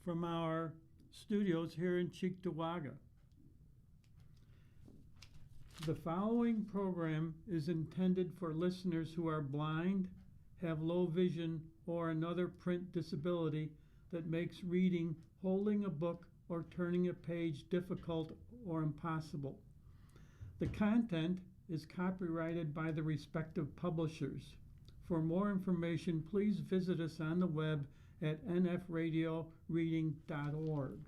from our studios here in Cheektowaga. The following program is intended for listeners who are blind, have low vision, or another print disability that makes reading, holding a book, or turning a page difficult or impossible. The content is copyrighted by the respective publishers. For more information, please visit us on the web at nfradioreading.org.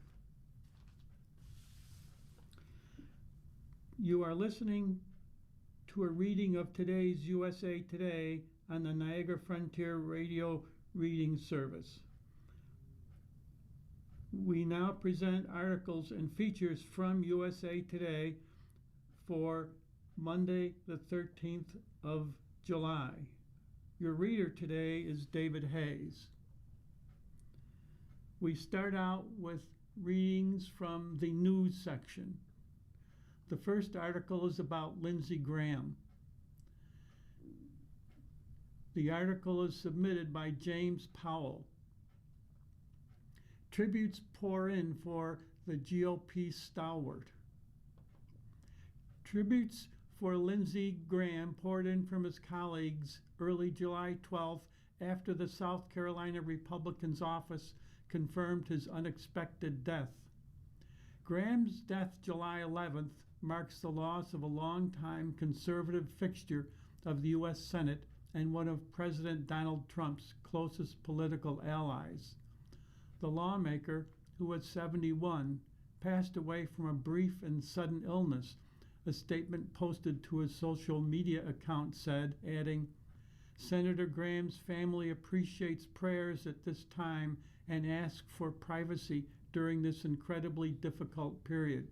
You are listening to a reading of today's USA Today on the Niagara Frontier Radio Reading Service. We now present articles and features from USA Today for Monday, the 13th of July. Your reader today is David Hayes. We start out with readings from the news section. The first article is about Lindsey Graham. The article is submitted by James Powell. Tributes pour in for the GOP stalwart. Tributes for Lindsey Graham poured in from his colleagues early July 12th after the South Carolina Republican's office confirmed his unexpected death. Graham's death July 11th marks the loss of a longtime conservative fixture of the U.S. Senate and one of President Donald Trump's closest political allies. The lawmaker, who was 71, passed away from a brief and sudden illness, a statement posted to his social media account said, adding, "Senator Graham's family appreciates prayers at this time and asks for privacy during this incredibly difficult period."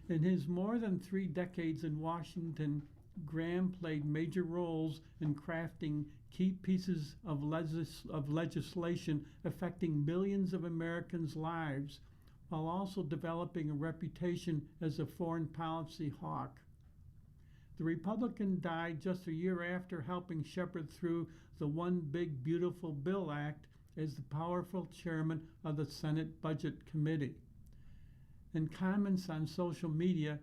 In his more than 3 decades in Washington, Graham played major roles in crafting key pieces of legislation affecting millions of Americans' lives, while also developing a reputation as a foreign policy hawk. The Republican died just a year after helping shepherd through the One Big Beautiful Bill Act as the powerful chairman of the Senate Budget Committee. In comments on social media,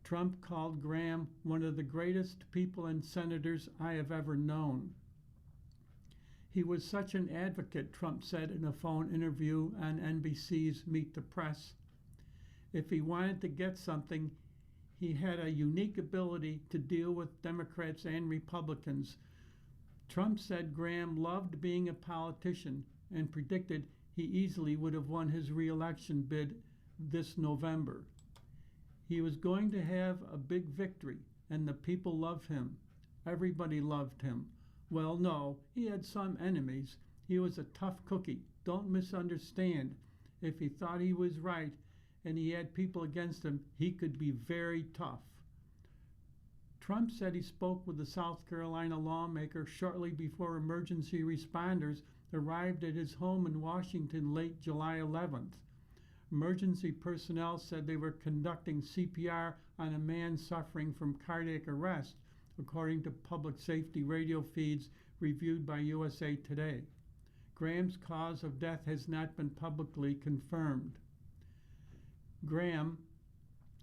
Trump called Graham one of the greatest people and senators I have ever known. He was such an advocate, Trump said in a phone interview on NBC's Meet the Press. If he wanted to get something, he had a unique ability to deal with Democrats and Republicans. Trump said Graham loved being a politician and predicted he easily would have won his re-election bid this November. He was going to have a big victory, and the people loved him. Everybody loved him. Well, no, he had some enemies. He was a tough cookie. Don't misunderstand. If he thought he was right and he had people against him, he could be very tough. Trump said he spoke with the South Carolina lawmaker shortly before emergency responders arrived at his home in Washington late July 11th. Emergency personnel said they were conducting CPR on a man suffering from cardiac arrest, according to public safety radio feeds reviewed by USA Today. Graham's cause of death has not been publicly confirmed. Graham,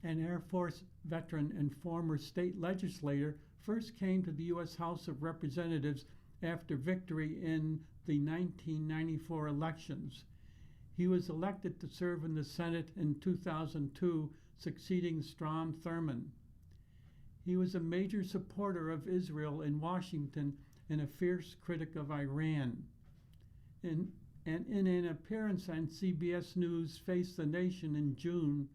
an Air Force veteran and former state legislator, first came to the U.S. House of Representatives after victory in the 1994 elections. He was elected to serve in the Senate in 2002, succeeding Strom Thurmond. He was a major supporter of Israel in Washington and a fierce critic of Iran. In an appearance on CBS News' Face the Nation in June,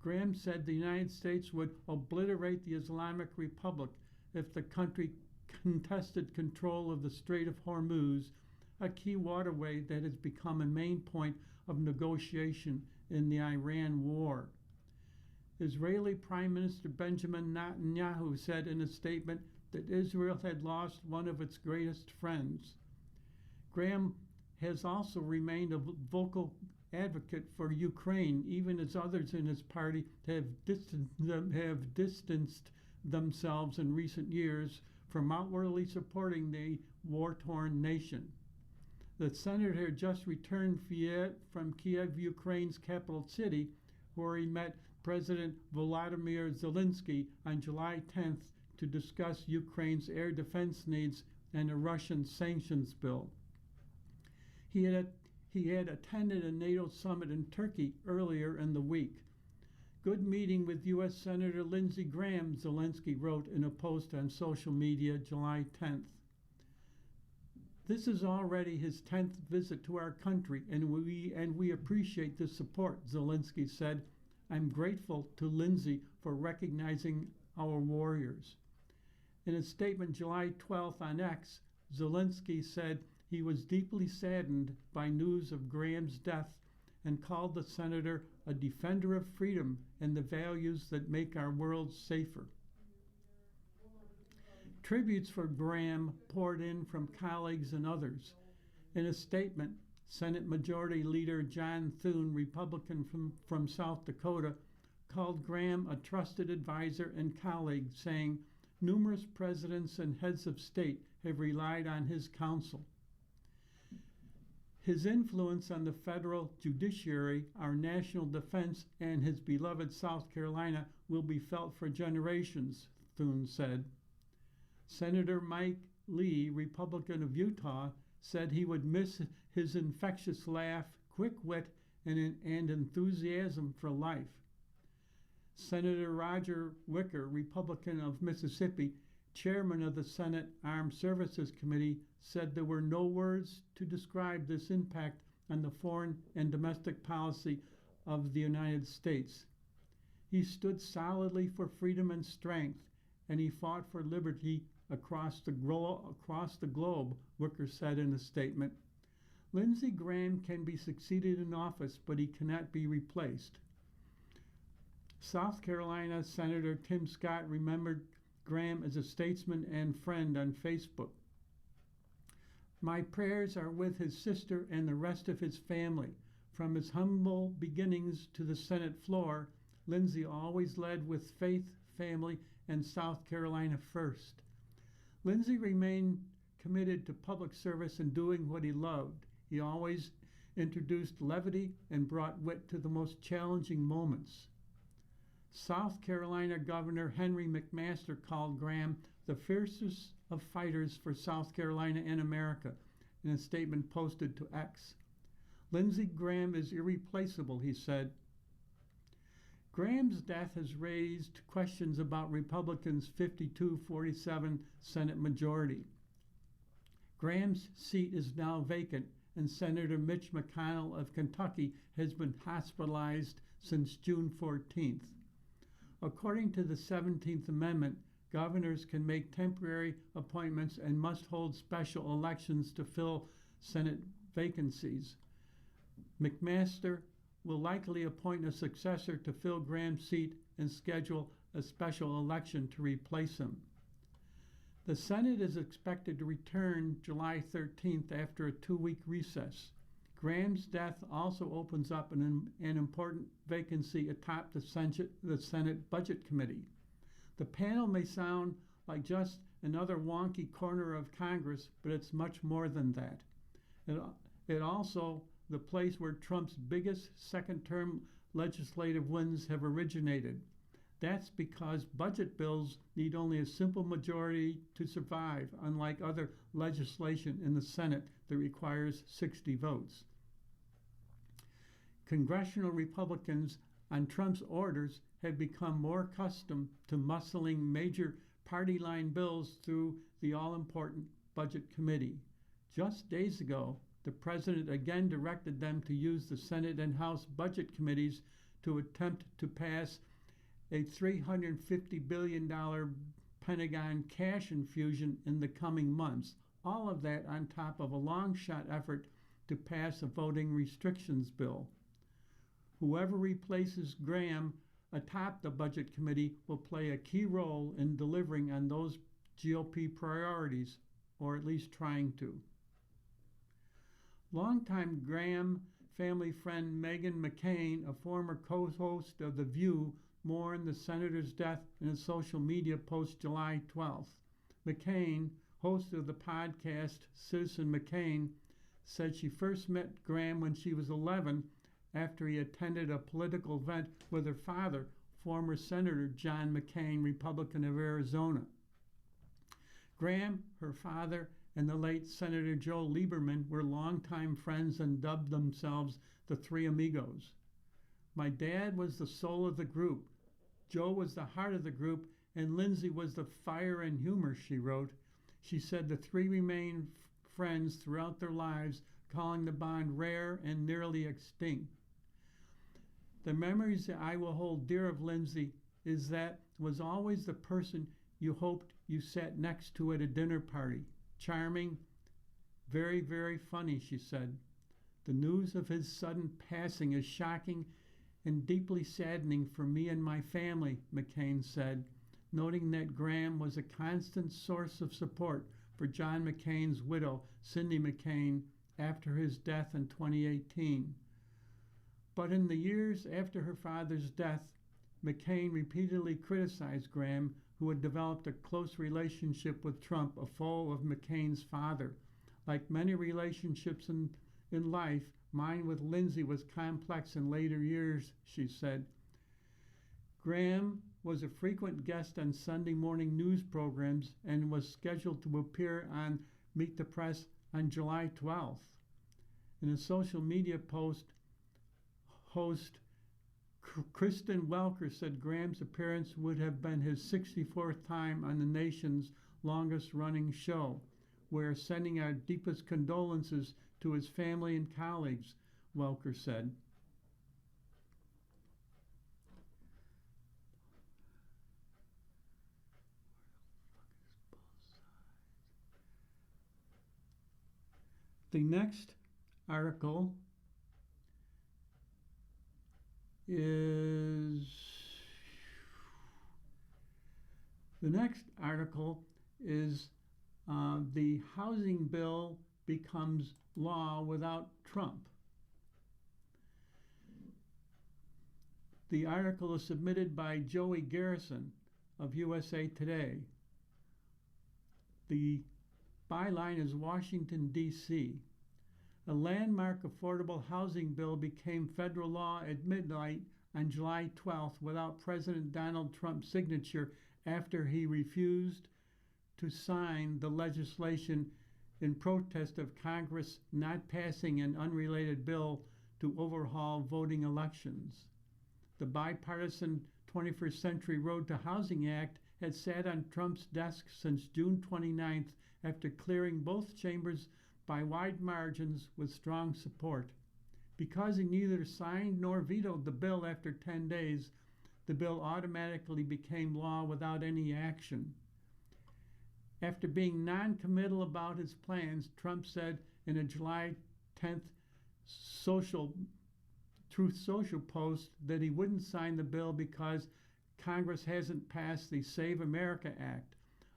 Graham said the United States would obliterate the Islamic Republic if the country contested control of the Strait of Hormuz, a key waterway that has become a main point of negotiation in the Iran war. Israeli Prime Minister Benjamin Netanyahu said in a statement that Israel had lost one of its greatest friends. Graham has also remained a vocal advocate for Ukraine, even as others in his party have distanced themselves in recent years from outwardly supporting the war-torn nation. The senator just returned from Kiev, Ukraine's capital city, where he met President Volodymyr Zelensky on July 10th to discuss Ukraine's air defense needs and a Russian sanctions bill. He had attended a NATO summit in Turkey earlier in the week. Good meeting with U.S. Senator Lindsey Graham, Zelensky wrote in a post on social media July 10th. This is already his 10th visit to our country, and we appreciate the support, Zelensky said. I'm grateful to Lindsey for recognizing our warriors. In a statement July 12th on X, Zelensky said he was deeply saddened by news of Graham's death and called the senator a defender of freedom and the values that make our world safer. Tributes for Graham poured in from colleagues and others. In a statement, Senate Majority Leader John Thune, Republican from South Dakota, called Graham a trusted advisor and colleague, saying, "Numerous presidents and heads of state have relied on his counsel. His influence on the federal judiciary, our national defense, and his beloved South Carolina will be felt for generations," Thune said. Senator Mike Lee, Republican of Utah, said he would miss his infectious laugh, quick wit, and enthusiasm for life. Senator Roger Wicker, Republican of Mississippi, chairman of the Senate Armed Services Committee, said there were no words to describe this impact on the foreign and domestic policy of the United States. He stood solidly for freedom and strength, and he fought for liberty across the globe, Wicker said in a statement. Lindsey Graham can be succeeded in office, but he cannot be replaced. South Carolina Senator Tim Scott remembered Graham as a statesman and friend on Facebook. My prayers are with his sister and the rest of his family. From his humble beginnings to the Senate floor, Lindsey always led with faith, family, and South Carolina first. Lindsey remained committed to public service and doing what he loved. He always introduced levity and brought wit to the most challenging moments. South Carolina Governor Henry McMaster called Graham the fiercest of fighters for South Carolina and America in a statement posted to X. Lindsey Graham is irreplaceable, he said. Graham's death has raised questions about Republicans' 52-47 Senate majority. Graham's seat is now vacant, and Senator Mitch McConnell of Kentucky has been hospitalized since June 14th. According to the 17th Amendment, governors can make temporary appointments and must hold special elections to fill Senate vacancies. McMaster will likely appoint a successor to fill Graham's seat and schedule a special election to replace him. The Senate is expected to return July 13th after a 2-week recess. Graham's death also opens up an important vacancy atop the Senate Budget Committee. The panel may sound like just another wonky corner of Congress, but it's much more than that. It also the place where Trump's biggest second-term legislative wins have originated. That's because budget bills need only a simple majority to survive, unlike other legislation in the Senate that requires 60 votes. Congressional Republicans on Trump's orders have become more accustomed to muscling major party line bills through the all-important Budget Committee. Just days ago, the president again directed them to use the Senate and House Budget Committees to attempt to pass a $350 billion Pentagon cash infusion in the coming months. All of that on top of a long-shot effort to pass a voting restrictions bill. Whoever replaces Graham atop the Budget Committee will play a key role in delivering on those GOP priorities, or at least trying to. Longtime Graham family friend Meghan McCain, a former co-host of The View, mourned the senator's death in a social media post July 12th. McCain, host of the podcast Citizen McCain, said she first met Graham when she was 11 after he attended a political event with her father, former Senator John McCain, Republican of Arizona. Graham, her father, and the late Senator Joe Lieberman were longtime friends and dubbed themselves the Three Amigos. My dad was the soul of the group. Joe was the heart of the group, and Lindsay was the fire and humor, she wrote. She said the three remained friends throughout their lives, calling the bond rare and nearly extinct. The memories that I will hold dear of Lindsay is that was always the person you hoped you sat next to at a dinner party. Charming, very, very funny, she said. The news of his sudden passing is shocking and deeply saddening for me and my family, McCain said, noting that Graham was a constant source of support for John McCain's widow, Cindy McCain, after his death in 2018. But in the years after her father's death, McCain repeatedly criticized Graham, who had developed a close relationship with Trump, a foe of McCain's father. Like many relationships in life, mine with Lindsay was complex in later years, she said. Graham was a frequent guest on Sunday morning news programs and was scheduled to appear on Meet the Press on July 12th. In a social media post, host Kristen Welker said Graham's appearance would have been his 64th time on the nation's longest-running show. We're sending our deepest condolences to his family and colleagues, Welker said. The next article is the housing bill becomes law without Trump. The article is submitted by Joey Garrison of USA Today. The byline is Washington, D.C. A landmark affordable housing bill became federal law at midnight on July 12th without President Donald Trump's signature after he refused to sign the legislation in protest of Congress not passing an unrelated bill to overhaul voting elections. The bipartisan 21st Century Road to Housing Act had sat on Trump's desk since June 29th after clearing both chambers by wide margins with strong support. Because he neither signed nor vetoed the bill after 10 days, the bill automatically became law without any action. After being non-committal about his plans, Trump said in a July 10th Truth Social post that he wouldn't sign the bill because Congress hasn't passed the Save America Act,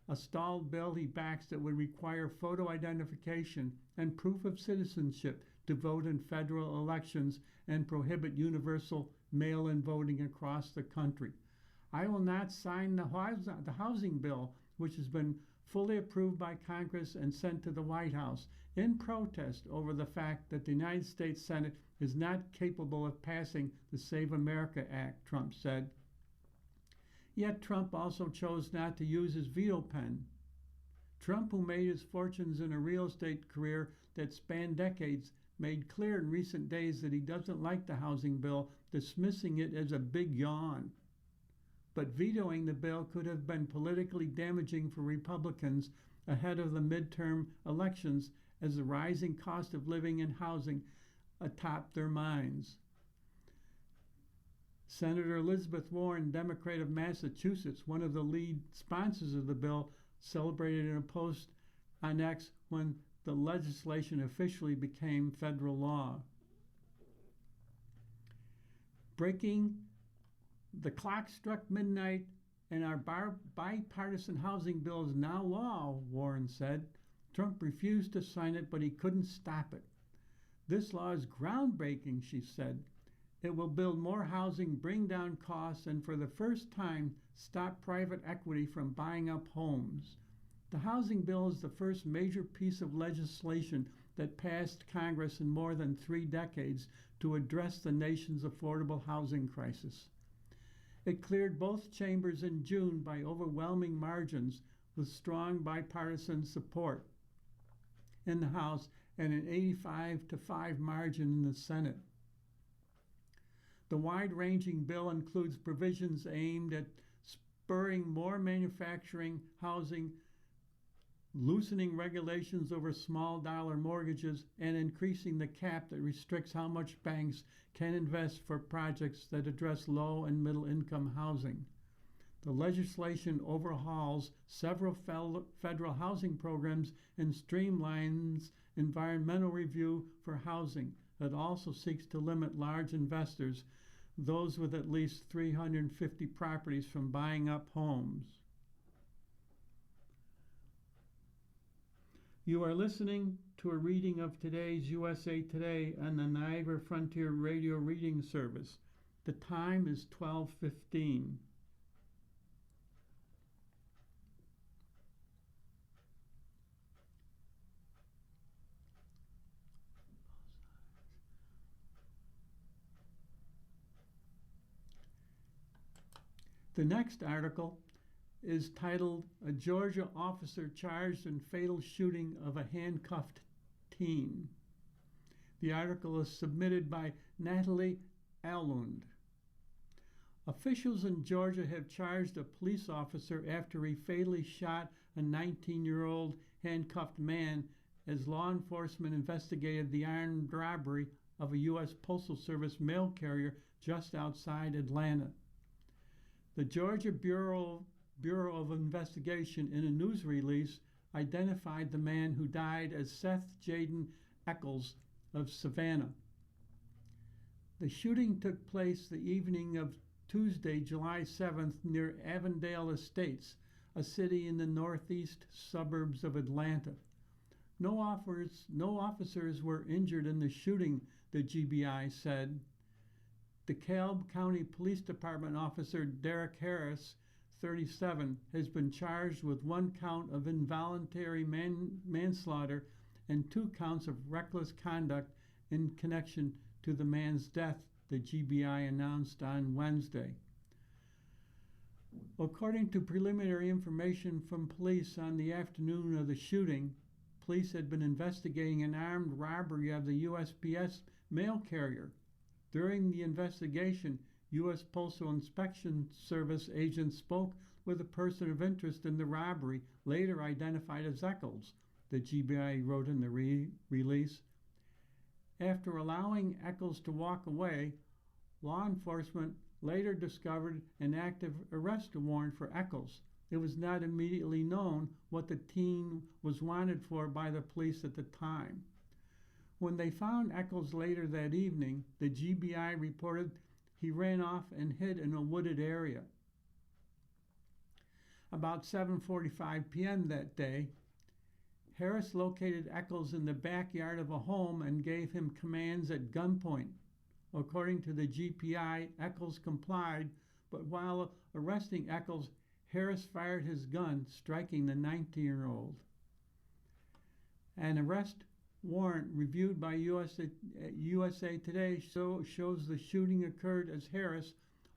a stalled bill he backs that would require photo identification and proof of citizenship to vote in federal elections and prohibit universal mail-in voting across the country. I will not sign the housing bill, which has been fully approved by Congress and sent to the White House in protest over the fact that the United States Senate is not capable of passing the Save America Act, Trump said. Yet Trump also chose not to use his veto pen. Trump, who made his fortunes in a real estate career that spanned decades, made clear in recent days that he doesn't like the housing bill, dismissing it as a big yawn. But vetoing the bill could have been politically damaging for Republicans ahead of the midterm elections as the rising cost of living and housing atop their minds. Senator Elizabeth Warren, Democrat of Massachusetts, one of the lead sponsors of the bill, celebrated in a post on X when the legislation officially became federal law. The clock struck midnight and our bipartisan housing bill is now law, Warren said. Trump refused to sign it, but he couldn't stop it. This law is groundbreaking, she said. It will build more housing, bring down costs, and for the first time, stop private equity from buying up homes. The housing bill is the first major piece of legislation that passed Congress in more than 3 decades to address the nation's affordable housing crisis. It cleared both chambers in June by overwhelming margins with strong bipartisan support in the House and an 85-5 margin in the Senate. The wide-ranging bill includes provisions aimed at spurring more manufacturing housing, loosening regulations over small-dollar mortgages, and increasing the cap that restricts how much banks can invest for projects that address low and middle-income housing. The legislation overhauls several federal housing programs and streamlines environmental review for housing. It also seeks to limit large investors, those with at least 350 properties, from buying up homes. You are listening to a reading of today's USA Today on the Niagara Frontier Radio Reading Service. The time is 12:15. The next article is titled, "A Georgia Officer Charged in Fatal Shooting of a Handcuffed Teen." The article is submitted by Natalie Allund. Officials in Georgia have charged a police officer after he fatally shot a 19-year-old handcuffed man as law enforcement investigated the armed robbery of a U.S. Postal Service mail carrier just outside Atlanta. The Georgia Bureau of Investigation, in a news release, identified the man who died as Seth Jaden Eccles of Savannah. The shooting took place the evening of Tuesday, July 7th, near Avondale Estates, a city in the northeast suburbs of Atlanta. No officers were injured in the shooting, the GBI said. DeKalb County Police Department officer Derek Harris, 37, has been charged with 1 count of involuntary manslaughter and 2 counts of reckless conduct in connection to the man's death, the GBI announced on Wednesday. According to preliminary information from police on the afternoon of the shooting, police had been investigating an armed robbery of the USPS mail carrier. During the investigation, U.S. Postal Inspection Service agents spoke with a person of interest in the robbery, later identified as Eccles, the GBI wrote in the release. After allowing Eccles to walk away, law enforcement later discovered an active arrest warrant for Eccles. It was not immediately known what the teen was wanted for by the police at the time. When they found Eccles later that evening, the GBI reported he ran off and hid in a wooded area. About 7:45 p.m. that day, Harris located Eccles in the backyard of a home and gave him commands at gunpoint. According to the GPI, Eccles complied, but while arresting Eccles, Harris fired his gun, striking the 19-year-old. An arrest warrant reviewed by USA Today shows the shooting occurred as Harris,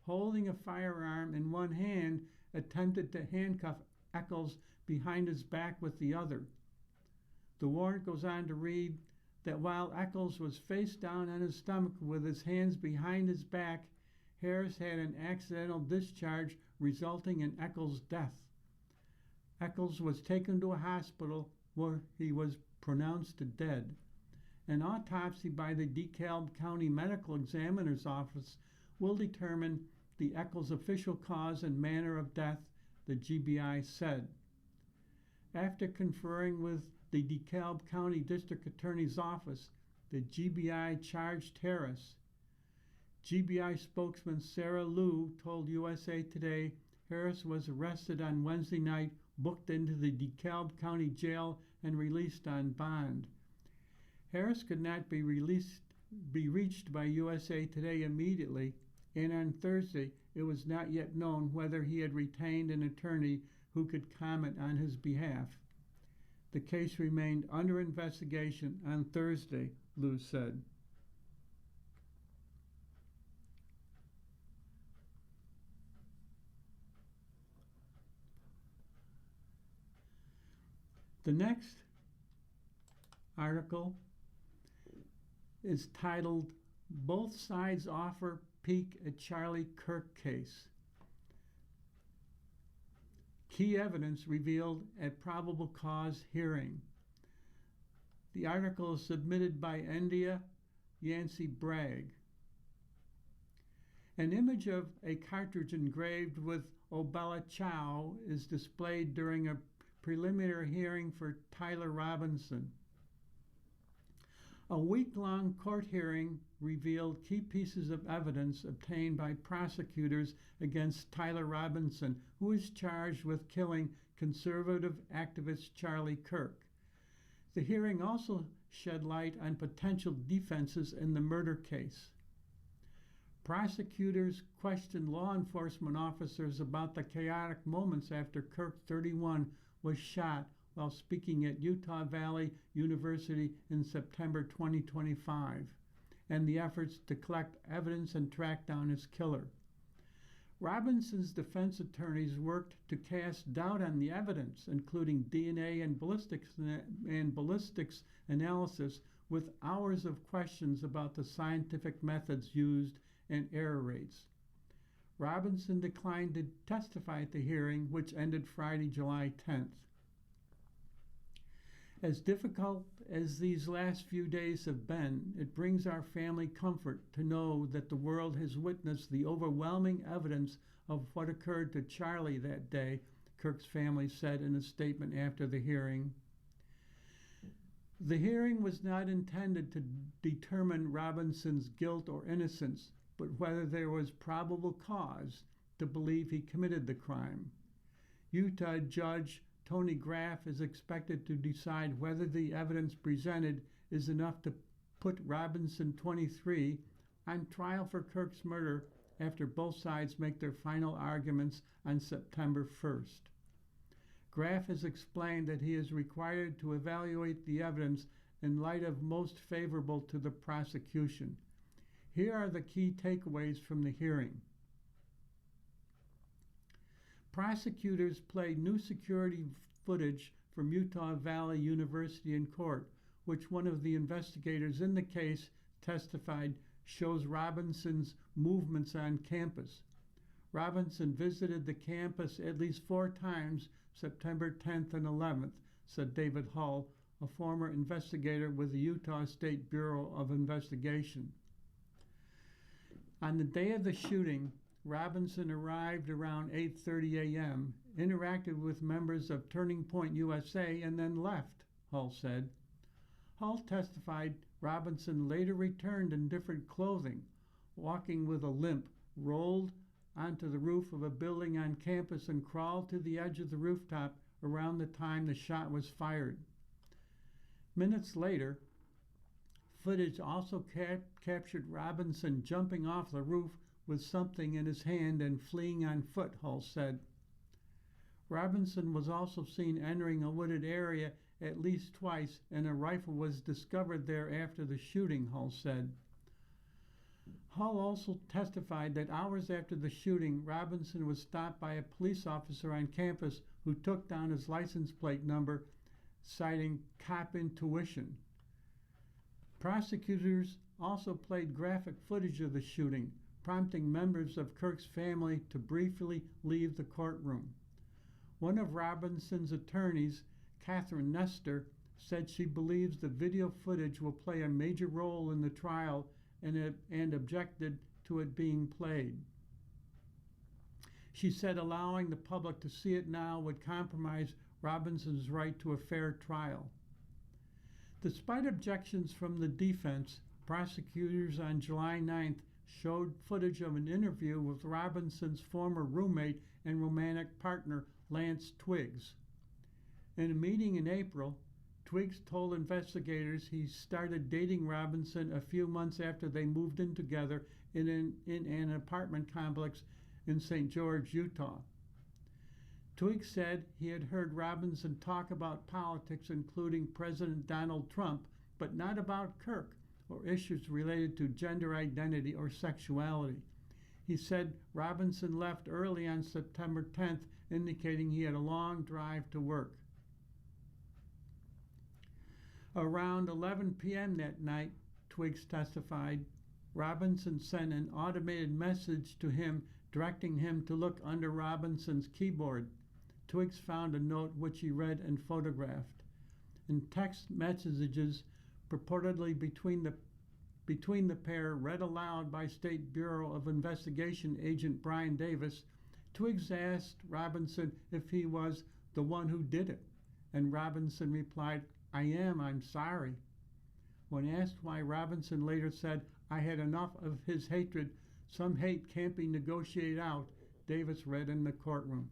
holding a firearm in one hand, attempted to handcuff Eccles behind his back with the other. The warrant goes on to read that while Eccles was face down on his stomach with his hands behind his back, Harris had an accidental discharge resulting in Eccles' death. Eccles was taken to a hospital where he was pronounced dead. An autopsy by the DeKalb County Medical Examiner's Office will determine the Eccles' official cause and manner of death, the GBI said. After conferring with the DeKalb County District Attorney's Office, the GBI charged Harris. GBI spokesman Sarah Liu told USA Today Harris was arrested on Wednesday night, booked into the DeKalb County Jail, and released on bond. Harris could not be reached by USA Today immediately, and on Thursday it was not yet known whether he had retained an attorney who could comment on his behalf. The case remained under investigation on Thursday, Liu said. The next article is titled, "Both Sides Offer Peek at Charlie Kirk Case. Key Evidence Revealed at Probable Cause Hearing." The article is submitted by India Yancey Bragg. An image of a cartridge engraved with Obella Chow is displayed during a preliminary hearing for Tyler Robinson. A week-long court hearing revealed key pieces of evidence obtained by prosecutors against Tyler Robinson, who is charged with killing conservative activist Charlie Kirk. The hearing also shed light on potential defenses in the murder case. Prosecutors questioned law enforcement officers about the chaotic moments after Kirk, 31, was shot while speaking at Utah Valley University in September 2025, and the efforts to collect evidence and track down his killer. Robinson's defense attorneys worked to cast doubt on the evidence, including DNA and ballistics analysis, with hours of questions about the scientific methods used and error rates. Robinson declined to testify at the hearing, which ended Friday, July 10th. As difficult as these last few days have been, it brings our family comfort to know that the world has witnessed the overwhelming evidence of what occurred to Charlie that day, Kirk's family said in a statement after the hearing. The hearing was not intended to determine Robinson's guilt or innocence, but whether there was probable cause to believe he committed the crime. Utah Judge Tony Graff is expected to decide whether the evidence presented is enough to put Robinson, 23, on trial for Kirk's murder after both sides make their final arguments on September 1st. Graff has explained that he is required to evaluate the evidence in light of most favorable to the prosecution. Here are the key takeaways from the hearing. Prosecutors played new security footage from Utah Valley University in court, which one of the investigators in the case testified shows Robinson's movements on campus. Robinson visited the campus at least 4 times, September 10th and 11th, said David Hull, a former investigator with the Utah State Bureau of Investigation. On the day of the shooting, Robinson arrived around 8:30 a.m., interacted with members of Turning Point USA, and then left, Hull said. Hull testified Robinson later returned in different clothing, walking with a limp, rolled onto the roof of a building on campus, and crawled to the edge of the rooftop around the time the shot was fired. Minutes later, footage also captured Robinson jumping off the roof with something in his hand and fleeing on foot, Hull said. Robinson was also seen entering a wooded area at least twice, and a rifle was discovered there after the shooting, Hull said. Hull also testified that hours after the shooting, Robinson was stopped by a police officer on campus who took down his license plate number, citing cop intuition. Prosecutors also played graphic footage of the shooting, prompting members of Kirk's family to briefly leave the courtroom. One of Robinson's attorneys, Catherine Nestor, said she believes the video footage will play a major role in the trial and objected to it being played. She said allowing the public to see it now would compromise Robinson's right to a fair trial. Despite objections from the defense, prosecutors on July 9th showed footage of an interview with Robinson's former roommate and romantic partner, Lance Twiggs. In a meeting in April, Twiggs told investigators he started dating Robinson a few months after they moved in together in an apartment complex in St. George, Utah. Twiggs said he had heard Robinson talk about politics, including President Donald Trump, but not about Kirk or issues related to gender identity or sexuality. He said Robinson left early on September 10th, indicating he had a long drive to work. Around 11 p.m. that night, Twiggs testified, Robinson sent an automated message to him directing him to look under Robinson's keyboard. Twiggs found a note which he read and photographed. In text messages purportedly between the pair, read aloud by State Bureau of Investigation agent Brian Davis, Twiggs asked Robinson if he was the one who did it, and Robinson replied, "I am, I'm sorry." When asked why, Robinson later said, "I had enough of his hatred. Some hate can't be negotiated out," Davis read in the courtroom.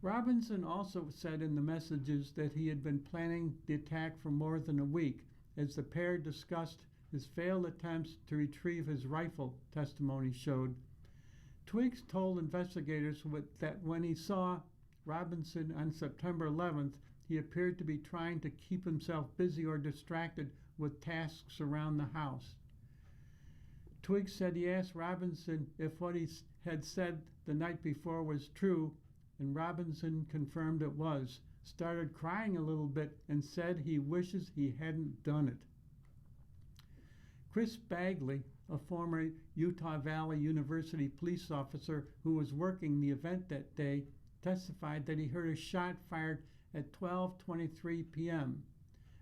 Robinson also said in the messages that he had been planning the attack for more than a week, as the pair discussed his failed attempts to retrieve his rifle, testimony showed. Twiggs told investigators that when he saw Robinson on September 11th, he appeared to be trying to keep himself busy or distracted with tasks around the house. Twiggs said he asked Robinson if what he had said the night before was true, and Robinson confirmed it was, started crying a little bit, and said he wishes he hadn't done it. Chris Bagley, a former Utah Valley University police officer who was working the event that day, testified that he heard a shot fired at 12:23 p.m.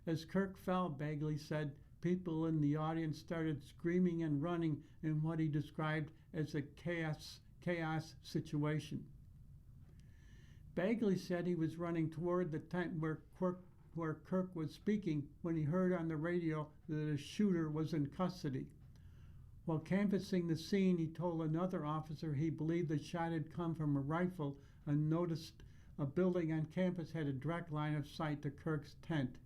As Kirk fell, Bagley said, people in the audience started screaming and running in what he described as a chaos situation. Bagley said he was running toward the tent where Kirk was speaking when he heard on the radio that a shooter was in custody. While canvassing the scene, he told another officer he believed the shot had come from a rifle and noticed a building on campus had a direct line of sight to Kirk's tent.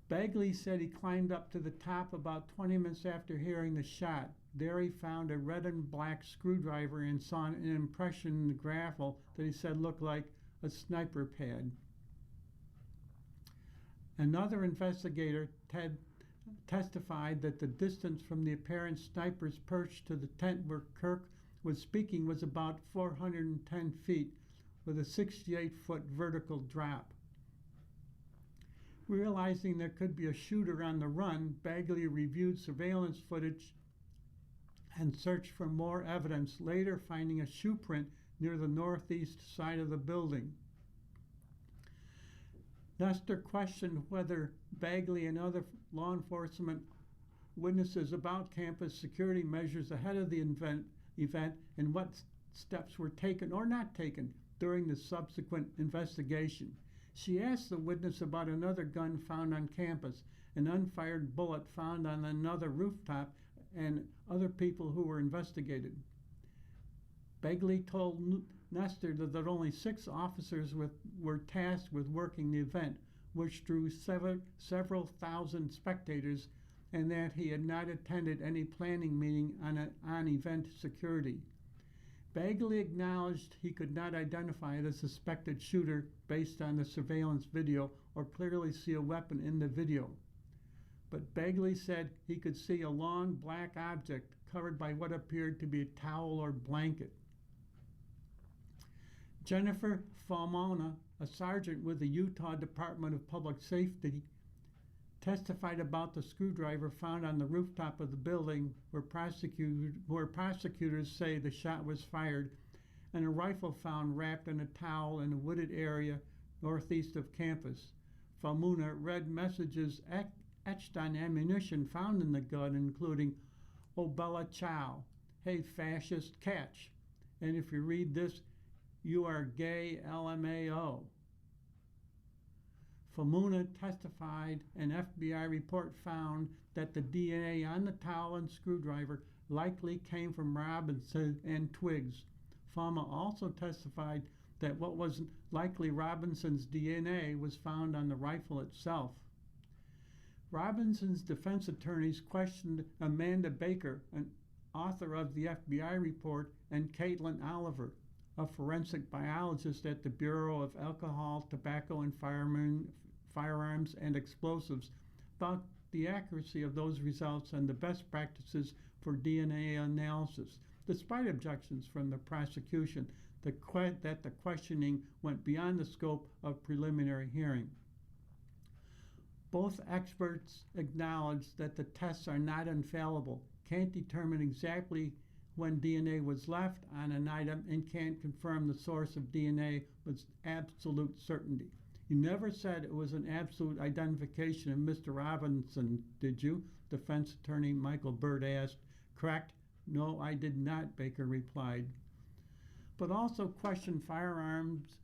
Bagley said he climbed up to the top about 20 minutes after hearing the shot. There he found a red and black screwdriver and saw an impression in the gravel that he said looked like a sniper pad. Another investigator, Ted, testified that the distance from the apparent sniper's perch to the tent where Kirk was speaking was about 410 feet, with a 68-foot vertical drop. Realizing there could be a shooter on the run, Bagley reviewed surveillance footage and searched for more evidence, later finding a shoe print near the northeast side of the building. Nestor questioned whether Bagley and other law enforcement witnesses about campus security measures ahead of the event and what steps were taken or not taken during the subsequent investigation. She asked the witness about another gun found on campus, an unfired bullet found on another rooftop, and other people who were investigated. Bagley told Nestor that only 6 officers were tasked with working the event, which drew several thousand spectators, and that he had not attended any planning meeting on event security. Bagley acknowledged he could not identify the suspected shooter based on the surveillance video or clearly see a weapon in the video. But Bagley said he could see a long black object covered by what appeared to be a towel or blanket. Jennifer Falmona, a sergeant with the Utah Department of Public Safety, testified about the screwdriver found on the rooftop of the building where prosecutors say the shot was fired, and a rifle found wrapped in a towel in a wooded area northeast of campus. Falmona read messages etched on ammunition found in the gun, including, "Oh Bella Ciao, hey fascist, catch, and if you read this, you are gay, LMAO." Falmona testified an FBI report found that the DNA on the towel and screwdriver likely came from Robinson and Twiggs. Falmona also testified that what was likely Robinson's DNA was found on the rifle itself. Robinson's defense attorneys questioned Amanda Baker, an author of the FBI report, and Caitlin Oliver, a forensic biologist at the Bureau of Alcohol, Tobacco, and Firearms and Explosives, thought the accuracy of those results and the best practices for DNA analysis, despite objections from the prosecution that the questioning went beyond the scope of preliminary hearing. Both experts acknowledged that the tests are not infallible, can't determine exactly when DNA was left on an item, and can't confirm the source of DNA with absolute certainty. You never said it was an absolute identification of Mr. Robinson, did you? Defense attorney Michael Byrd asked. Correct? No, I did not, Baker replied. But also questioned firearms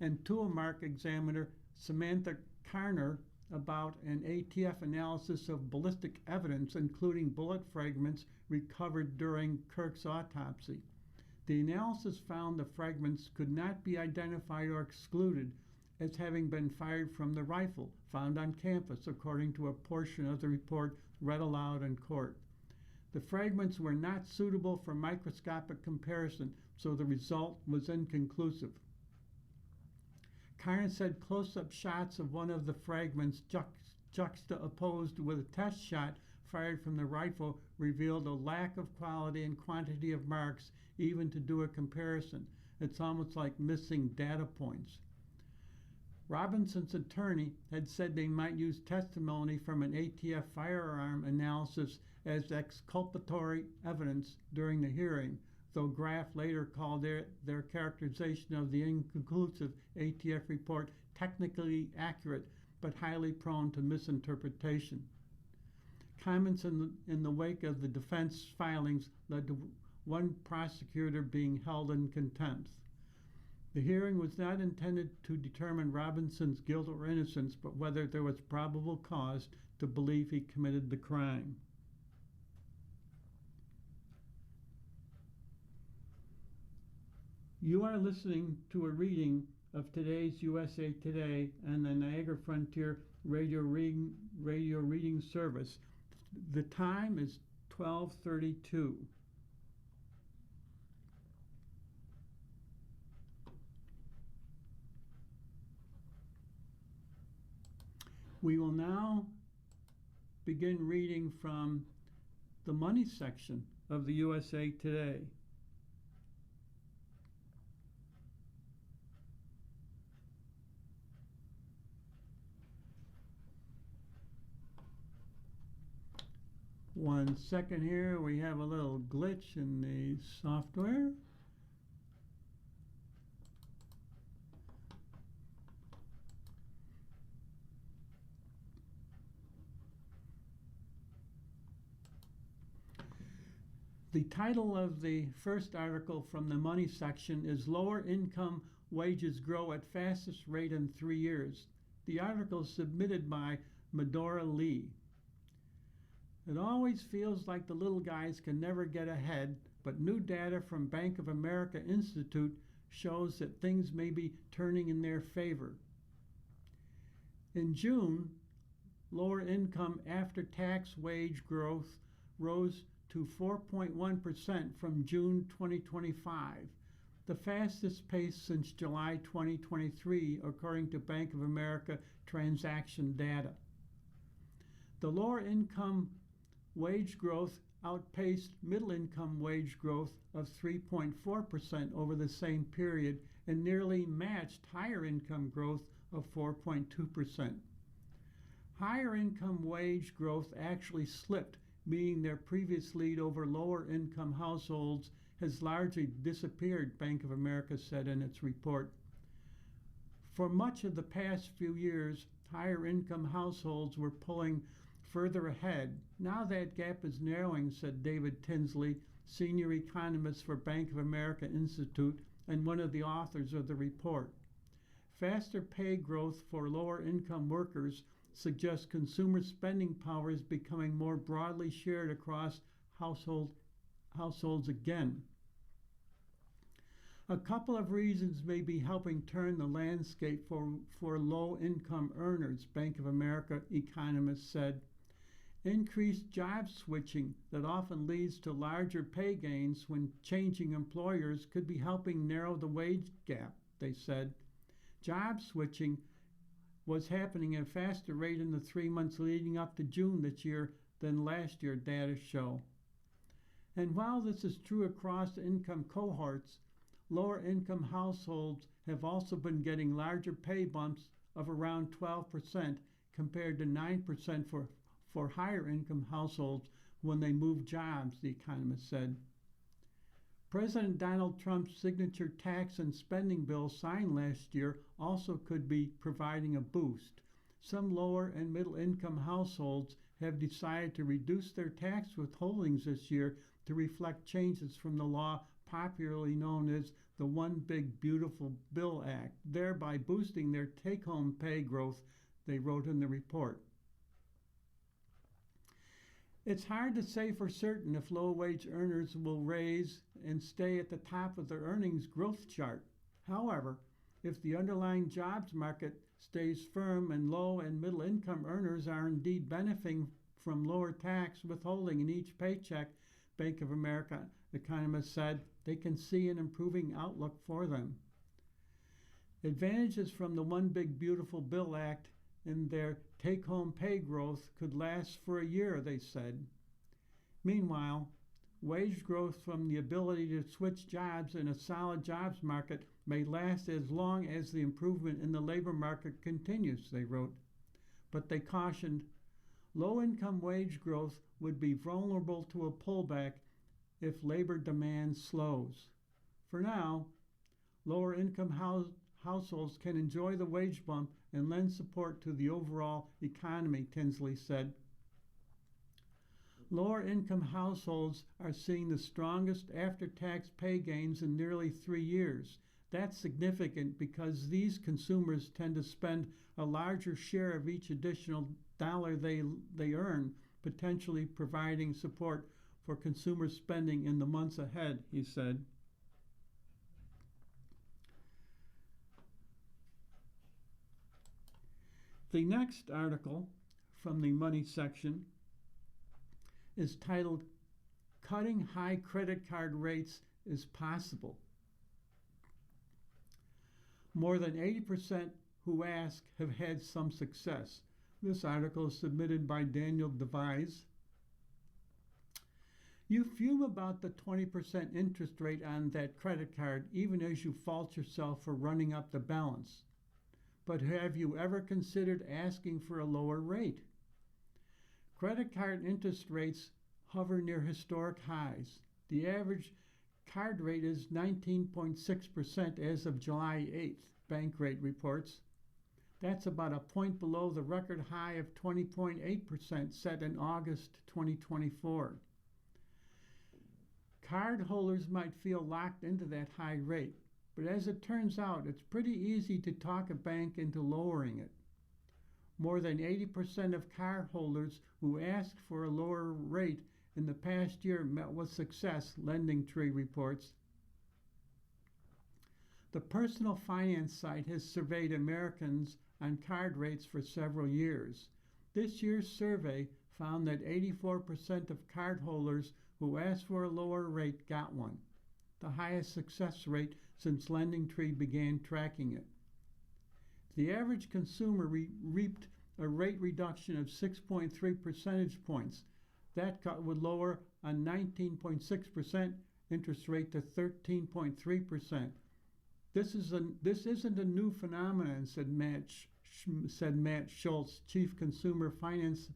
and tool mark examiner Samantha Carner about an ATF analysis of ballistic evidence, including bullet fragments recovered during Kirk's autopsy. The analysis found the fragments could not be identified or excluded as having been fired from the rifle found on campus, according to a portion of the report read aloud in court. The fragments were not suitable for microscopic comparison, so the result was inconclusive. Carnes said close-up shots of one of the fragments juxtaposed with a test shot fired from the rifle revealed a lack of quality and quantity of marks even to do a comparison. It's almost like missing data points. Robinson's attorney had said they might use testimony from an ATF firearm analysis as exculpatory evidence during the hearing, though Graff later called their characterization of the inconclusive ATF report technically accurate but highly prone to misinterpretation. Comments in the wake of the defense filings led to one prosecutor being held in contempt. The hearing was not intended to determine Robinson's guilt or innocence, but whether there was probable cause to believe he committed the crime. You are listening to a reading of today's USA Today and the Niagara Frontier Radio Reading Service. The time is 12:32. We will now begin reading from the money section of the USA Today. One second here, we have a little glitch in the software. The title of the first article from the money section is Lower Income Wages Grow at Fastest Rate in 3 Years. The article is submitted by Medora Lee. It always feels like the little guys can never get ahead, but new data from Bank of America Institute shows that things may be turning in their favor. In June, lower income after-tax wage growth rose to 4.1% from June 2025, the fastest pace since July 2023, according to Bank of America transaction data. The lower income wage growth outpaced middle income wage growth of 3.4% over the same period and nearly matched higher income growth of 4.2%. Higher income wage growth actually slipped, meaning their previous lead over lower income households has largely disappeared, Bank of America said in its report. For much of the past few years, higher income households were pulling further ahead. Now that gap is narrowing, said David Tinsley, senior economist for Bank of America Institute and one of the authors of the report. Faster pay growth for lower income workers suggests consumer spending power is becoming more broadly shared across households again. A couple of reasons may be helping turn the landscape for low-income earners, Bank of America economists said. Increased job switching that often leads to larger pay gains when changing employers could be helping narrow the wage gap, they said. Job switching was happening at a faster rate in the 3 months leading up to June this year than last year, data show. And while this is true across income cohorts, lower income households have also been getting larger pay bumps of around 12% compared to 9% for higher income households when they move jobs, the economist said. President Donald Trump's signature tax and spending bill signed last year also could be providing a boost. Some lower and middle income households have decided to reduce their tax withholdings this year to reflect changes from the law popularly known as the One Big Beautiful Bill Act, thereby boosting their take-home pay growth, they wrote in the report. It's hard to say for certain if low-wage earners will raise and stay at the top of their earnings growth chart. However, if the underlying jobs market stays firm and low and middle income earners are indeed benefiting from lower tax withholding in each paycheck, Bank of America economists said they can see an improving outlook for them. Advantages from the One Big Beautiful Bill Act and their take-home pay growth could last for a year, they said. Meanwhile, wage growth from the ability to switch jobs in a solid jobs market may last as long as the improvement in the labor market continues, they wrote. But they cautioned low-income wage growth would be vulnerable to a pullback if labor demand slows. For now, lower-income households can enjoy the wage bump and lend support to the overall economy, Tinsley said. Lower-income households are seeing the strongest after-tax pay gains in nearly 3 years. That's significant because these consumers tend to spend a larger share of each additional dollar they earn, potentially providing support for consumer spending in the months ahead, he said. The next article from the Money section is titled, Cutting High Credit Card Rates is Possible. More than 80% who ask have had some success. This article is submitted by Daniel Devise. You fume about the 20% interest rate on that credit card even as you fault yourself for running up the balance. But have you ever considered asking for a lower rate? Credit card interest rates hover near historic highs. The average card rate is 19.6% as of July 8th, Bankrate reports. That's about a point below the record high of 20.8% set in August 2024. Cardholders might feel locked into that high rate, but as it turns out, it's pretty easy to talk a bank into lowering it. More than 80% of cardholders who asked for a lower rate in the past year met with success, LendingTree reports. The personal finance site has surveyed Americans on card rates for several years. This year's survey found that 84% of cardholders who asked for a lower rate got one, the highest success rate since LendingTree began tracking it. The average consumer reaped a rate reduction of 6.3 percentage points. That cut would lower a 19.6% interest rate to 13.3%. This isn't a new phenomenon, said Matt Schultz, Chief Consumer Finance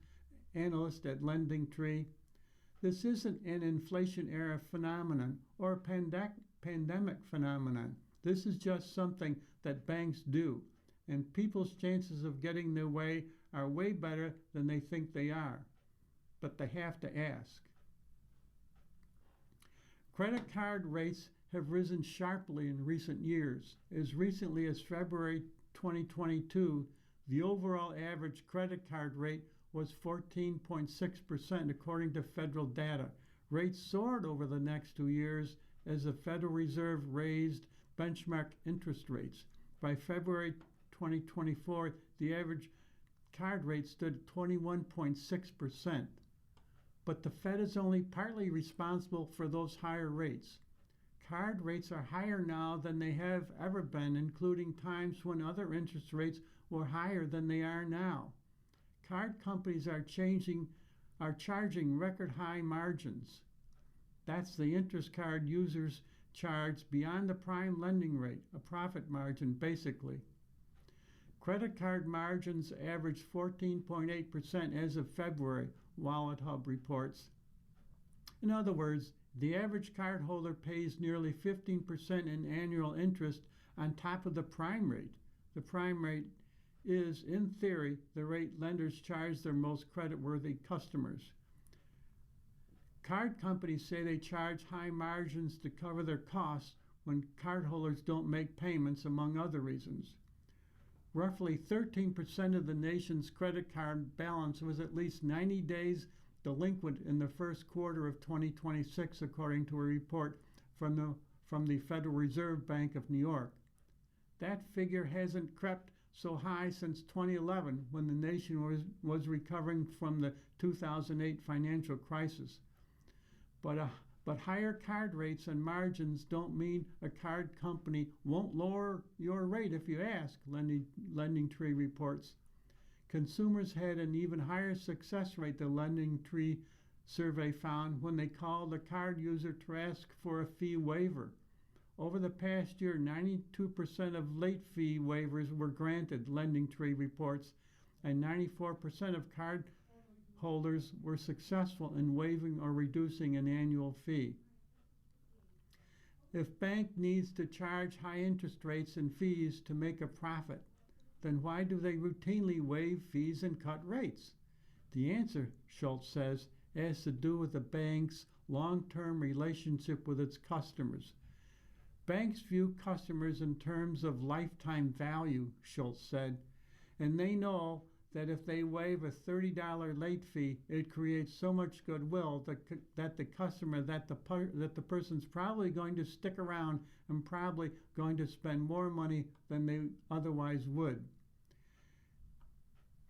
Analyst at LendingTree. This isn't an inflation-era phenomenon or a pandemic phenomenon. This is just something that banks do, and people's chances of getting their way are way better than they think they are. But they have to ask. Credit card rates have risen sharply in recent years. As recently as February 2022, the overall average credit card rate was 14.6% according to federal data. Rates soared over the next 2 years as the Federal Reserve raised benchmark interest rates. By February 2024, the average card rate stood at 21.6%. but the Fed is only partly responsible for those higher rates. Card rates are higher now than they have ever been, including times when other interest rates were higher than they are now. Card companies are charging record high margins. That's the interest card users charge beyond the prime lending rate, a profit margin basically. Credit card margins averaged 14.8% as of February, WalletHub reports. In other words, the average cardholder pays nearly 15% in annual interest on top of the prime rate. The prime rate is, in theory, the rate lenders charge their most creditworthy customers. Card companies say they charge high margins to cover their costs when cardholders don't make payments, among other reasons. Roughly 13% of the nation's credit card balance was at least 90 days delinquent in the first quarter of 2026, according to a report from the Federal Reserve Bank of New York. That figure hasn't crept so high since 2011, when the nation was recovering from the 2008 financial crisis. But higher card rates and margins don't mean a card company won't lower your rate if you ask, LendingTree reports. Consumers had an even higher success rate, the LendingTree survey found, when they called a card user to ask for a fee waiver. Over the past year, 92% of late fee waivers were granted, LendingTree reports, and 94% of card holders were successful in waiving or reducing an annual fee. If bank needs to charge high interest rates and fees to make a profit, then why do they routinely waive fees and cut rates? The answer, Schultz says, has to do with the bank's long-term relationship with its customers. Banks view customers in terms of lifetime value, Schultz said, and they know that if they waive a $30 late fee, it creates so much goodwill that the customer, that the person's probably going to stick around and probably going to spend more money than they otherwise would.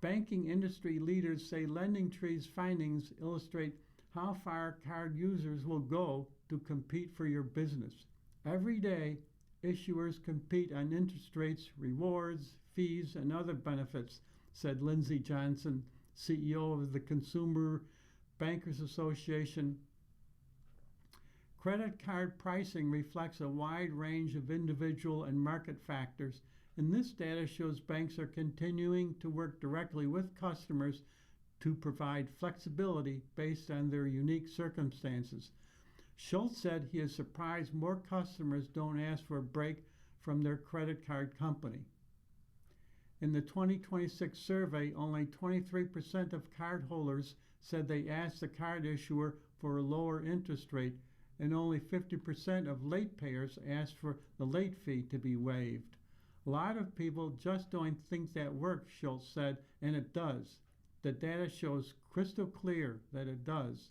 Banking industry leaders say LendingTree's findings illustrate how far card users will go to compete for your business. Every day, issuers compete on interest rates, rewards, fees, and other benefits, said Lindsay Johnson, CEO of the Consumer Bankers Association. Credit card pricing reflects a wide range of individual and market factors, and this data shows banks are continuing to work directly with customers to provide flexibility based on their unique circumstances. Schultz said he is surprised more customers don't ask for a break from their credit card company. In the 2026 survey, only 23% of cardholders said they asked the card issuer for a lower interest rate, and only 50% of late payers asked for the late fee to be waived. A lot of people just don't think that works, Schultz said, and it does. The data shows crystal clear that it does.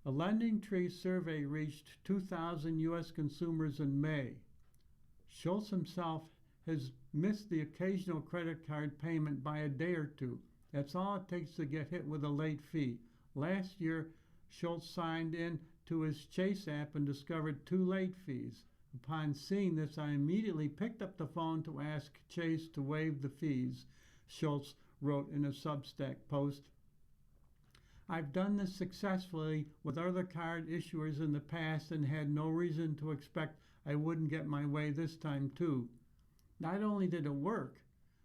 A LendingTree survey reached 2,000 U.S. consumers in May. Schultz himself has missed the occasional credit card payment by a day or two. That's all it takes to get hit with a late fee. Last year, Schultz signed in to his Chase app and discovered 2 late fees. Upon seeing this, I immediately picked up the phone to ask Chase to waive the fees, Schultz wrote in a Substack post. I've done this successfully with other card issuers in the past and had no reason to expect I wouldn't get my way this time too. Not only did it work,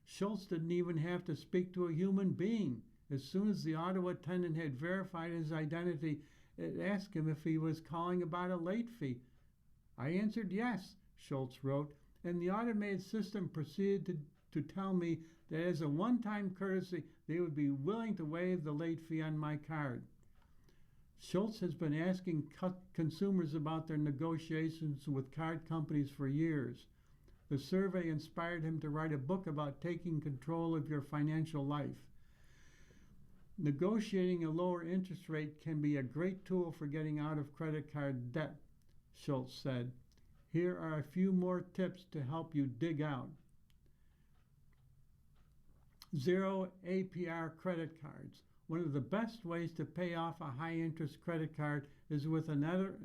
Schultz didn't even have to speak to a human being. As soon as the auto attendant had verified his identity, it asked him if he was calling about a late fee. I answered yes, Schultz wrote, and the automated system proceeded to tell me that as a one-time courtesy, they would be willing to waive the late fee on my card. Schultz has been asking consumers about their negotiations with card companies for years. The survey inspired him to write a book about taking control of your financial life. Negotiating a lower interest rate can be a great tool for getting out of credit card debt, Schultz said. Here are a few more tips to help you dig out. 0 APR credit cards. One of the best ways to pay off a high-interest credit card is with another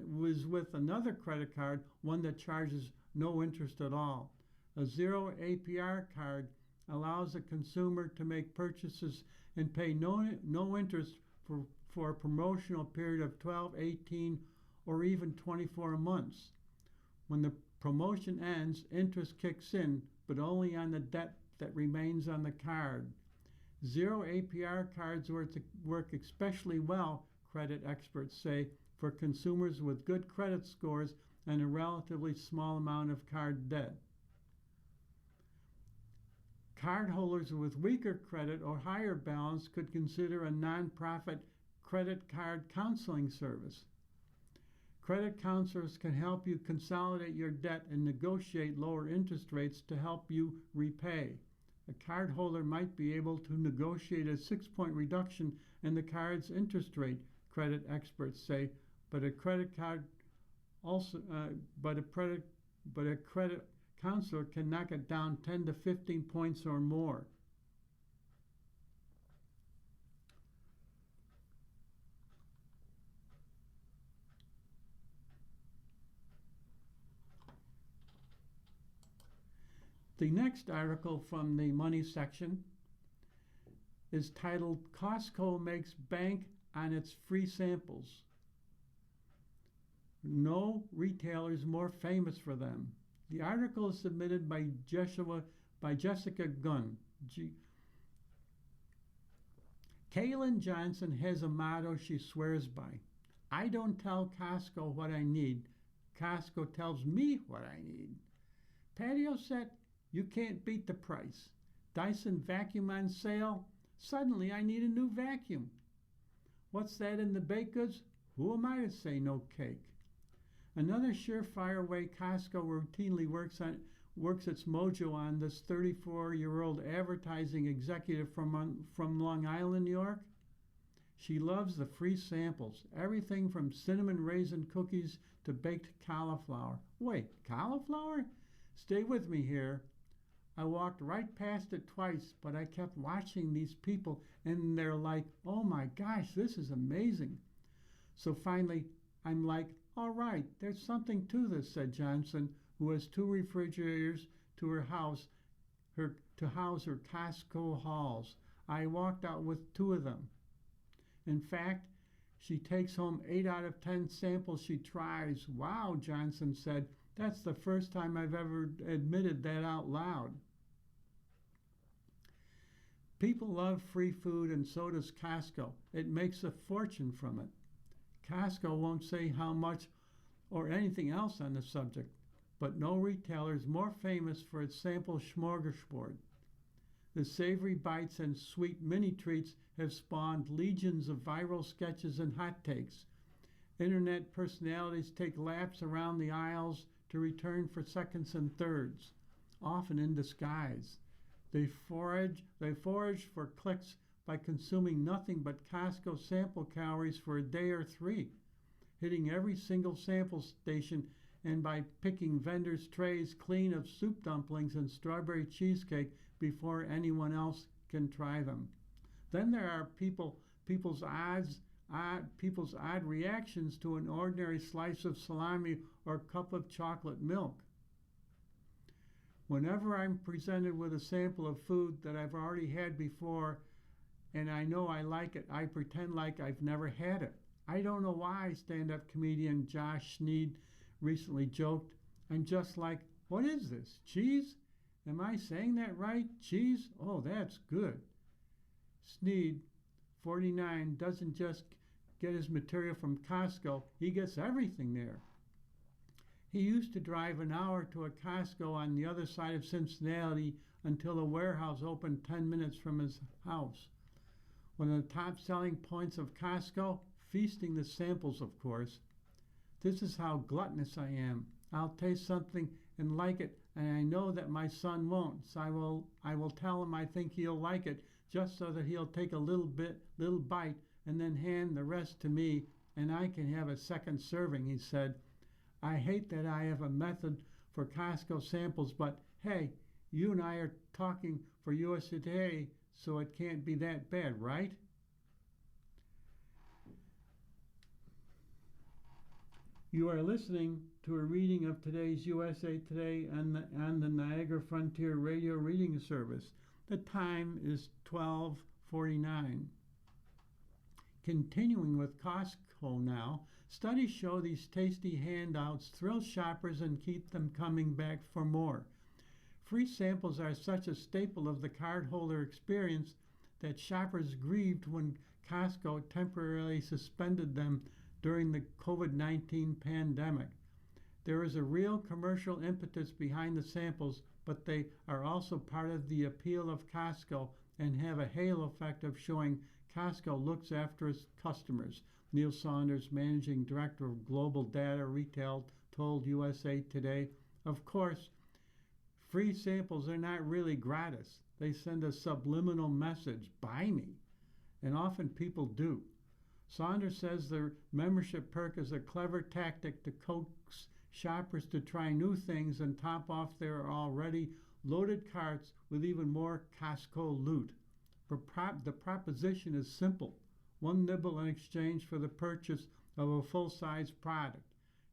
credit card, one that charges no interest at all. A zero APR card allows a consumer to make purchases and pay no interest for a promotional period of 12, 18, or even 24 months. When the promotion ends, interest kicks in, but only on the debt that remains on the card. Zero APR cards work especially well, credit experts say, for consumers with good credit scores and a relatively small amount of card debt. Cardholders with weaker credit or higher balance could consider a nonprofit credit card counseling service. Credit counselors can help you consolidate your debt and negotiate lower interest rates to help you repay. A cardholder might be able to negotiate a 6-point reduction in the card's interest rate, credit experts say, but a credit counselor can knock it down 10 to 15 points or more. The next article from the money section is titled Costco Makes Bank on Its Free Samples. No retailer is more famous for them. The article is submitted by Jessica Gunn. Kaylin Johnson has a motto she swears by. I don't tell Costco what I need. Costco tells me what I need. Patio set, you can't beat the price. Dyson vacuum on sale. Suddenly I need a new vacuum. What's that in the baked goods? Who am I to say no cake? Another surefire way Costco routinely works its mojo on this 34-year-old advertising executive from Long Island, New York. She loves the free samples, everything from cinnamon raisin cookies to baked cauliflower. Wait, cauliflower? Stay with me here. I walked right past it twice, but I kept watching these people, and they're like, oh my gosh, this is amazing. So finally, I'm like, all right, there's something to this, said Johnson, who has 2 refrigerators to her house to house her Costco hauls. I walked out with 2 of them. In fact, she takes home 8 out of 10 samples she tries. Wow, Johnson said, that's the first time I've ever admitted that out loud. People love free food, and so does Costco. It makes a fortune from it. Costco won't say how much or anything else on the subject, but no retailer is more famous for its sample smorgasbord. The savory bites and sweet mini treats have spawned legions of viral sketches and hot takes. Internet personalities take laps around the aisles to return for seconds and thirds, often in disguise. They forage for clicks by consuming nothing but Costco sample calories for a day or 3, hitting every single sample station, and by picking vendors' trays clean of soup dumplings and strawberry cheesecake before anyone else can try them. Then there are people's odd reactions to an ordinary slice of salami or cup of chocolate milk. Whenever I'm presented with a sample of food that I've already had before and I know I like it, I pretend like I've never had it. I don't know why, stand-up comedian Josh Sneed recently joked. I'm just like, what is this, cheese? Am I saying that right? Cheese? Oh, that's good. Sneed, 49, doesn't just get his material from Costco, he gets everything there. He used to drive an hour to a Costco on the other side of Cincinnati until a warehouse opened 10 minutes from his house. One of the top selling points of Costco, feasting the samples, of course. This is how gluttonous I am. I'll taste something and like it, and I know that my son won't, so I will tell him I think he'll like it, just so that he'll take a little bite and then hand the rest to me, and I can have a second serving, he said. I hate that I have a method for Costco samples, but hey, you and I are talking for USA Today, so it can't be that bad, right? You are listening to a reading of today's USA Today on the Niagara Frontier Radio Reading Service. The time is 12:49. Continuing with Costco now, studies show these tasty handouts thrill shoppers and keep them coming back for more. Free samples are such a staple of the cardholder experience that shoppers grieved when Costco temporarily suspended them during the COVID-19 pandemic. There is a real commercial impetus behind the samples, but they are also part of the appeal of Costco and have a halo effect of showing Costco looks after its customers. Neil Saunders, Managing Director of Global Data Retail, told USA Today. Of course, free samples are not really gratis. They send a subliminal message, buy me, and often people do. Saunders says the membership perk is a clever tactic to coax shoppers to try new things and top off their already loaded carts with even more Costco loot. The proposition is simple. One nibble in exchange for the purchase of a full-size product.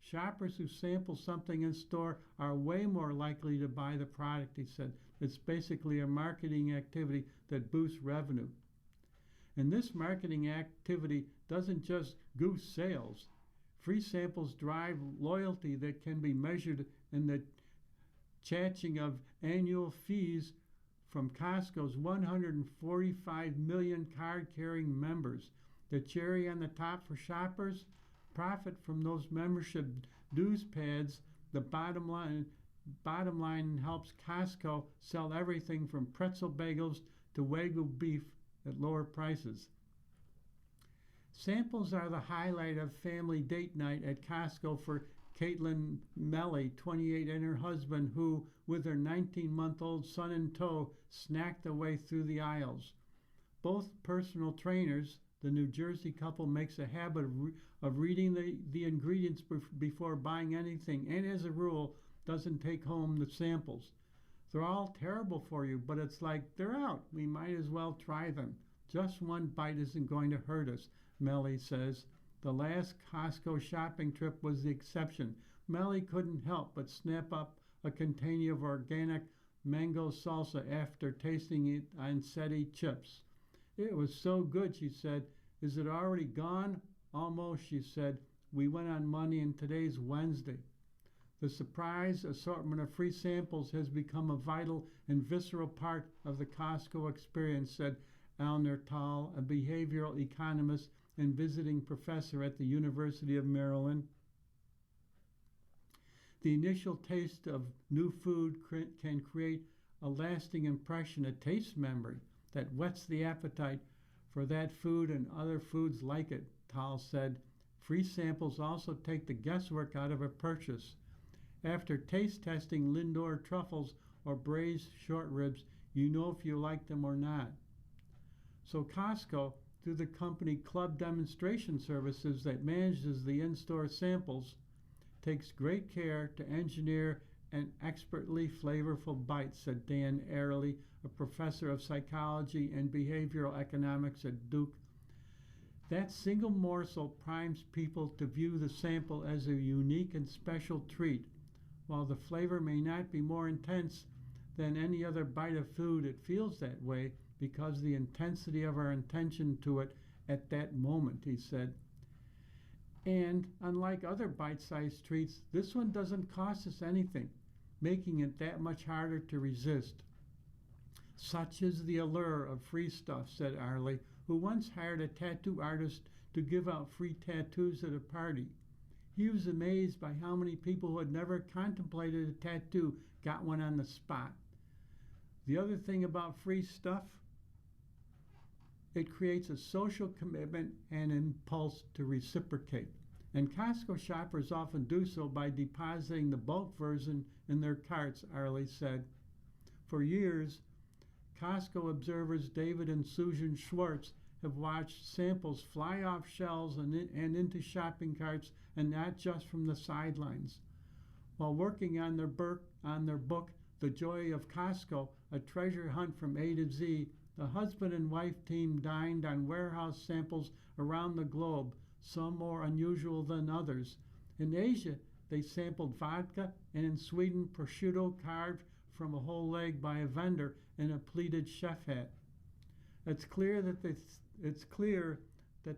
Shoppers who sample something in store are way more likely to buy the product, he said. It's basically a marketing activity that boosts revenue. And this marketing activity doesn't just goose sales. Free samples drive loyalty that can be measured in the charging of annual fees from Costco's 145 million card-carrying members. The cherry on the top for shoppers, profit from those membership dues pads. The bottom line helps Costco sell everything from pretzel bagels to Wagyu beef at lower prices. Samples are the highlight of family date night at Costco for Caitlin Melly, 28, and her husband, who, with their 19-month-old son in tow, snacked their way through the aisles. Both personal trainers, the New Jersey couple makes a habit of reading the ingredients before buying anything, and as a rule, doesn't take home the samples. They're all terrible for you, but it's like, they're out. We might as well try them. Just one bite isn't going to hurt us, Melly says. The last Costco shopping trip was the exception. Melly couldn't help but snap up a container of organic mango salsa after tasting it on SETI chips. It was so good, she said. Is it already gone? Almost, she said. We went on Monday and today's Wednesday. The surprise assortment of free samples has become a vital and visceral part of the Costco experience, said Alner Tal, a behavioral economist and visiting professor at the University of Maryland. The initial taste of new food can create a lasting impression, a taste memory that whets the appetite for that food and other foods like it, Tal said. Free samples also take the guesswork out of a purchase. After taste testing Lindor truffles or braised short ribs, you know if you like them or not. So Costco, through the company Club Demonstration Services that manages the in-store samples, takes great care to engineer an expertly flavorful bite, said Dan Ariely, a professor of psychology and behavioral economics at Duke. That single morsel primes people to view the sample as a unique and special treat. While the flavor may not be more intense than any other bite of food, it feels that way because the intensity of our intention to it at that moment, he said. And unlike other bite-sized treats, this one doesn't cost us anything, making it that much harder to resist. Such is the allure of free stuff, said Ariely, who once hired a tattoo artist to give out free tattoos at a party. He was amazed by how many people who had never contemplated a tattoo got one on the spot. The other thing about free stuff, it creates a social commitment and impulse to reciprocate. And Costco shoppers often do so by depositing the bulk version in their carts, Ariely said. For years, Costco observers David and Susan Schwartz have watched samples fly off shelves and into shopping carts, and not just from the sidelines. While working on their book, The Joy of Costco, a treasure hunt from A to Z, the husband and wife team dined on warehouse samples around the globe, some more unusual than others. In Asia, they sampled vodka, and in Sweden, prosciutto carved from a whole leg by a vendor in a pleated chef hat. It's clear that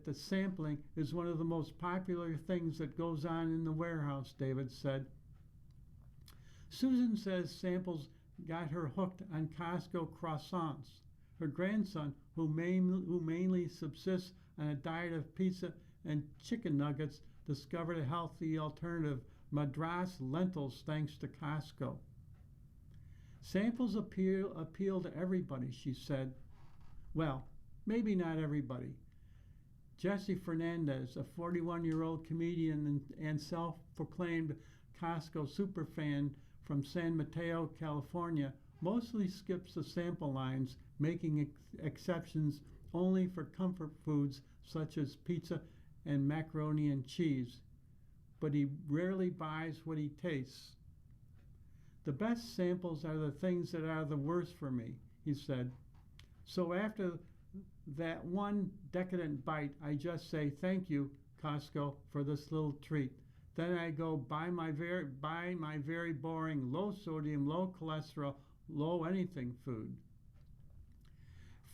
the sampling is one of the most popular things that goes on in the warehouse, David said. Susan says samples got her hooked on Costco croissants. Her grandson, who mainly subsists on a diet of pizza and chicken nuggets, discovered a healthy alternative, Madras lentils, thanks to Costco. Samples appeal to everybody, she said. Well, maybe not everybody. Jesse Fernandez, a 41-year-old comedian and self-proclaimed Costco superfan from San Mateo, California, mostly skips the sample lines, making exceptions only for comfort foods such as pizza and macaroni and cheese. But he rarely buys what he tastes. The best samples are the things that are the worst for me, he said. So after that one decadent bite, I just say thank you, Costco, for this little treat. Then I go buy my very boring, low sodium, low cholesterol, low anything food.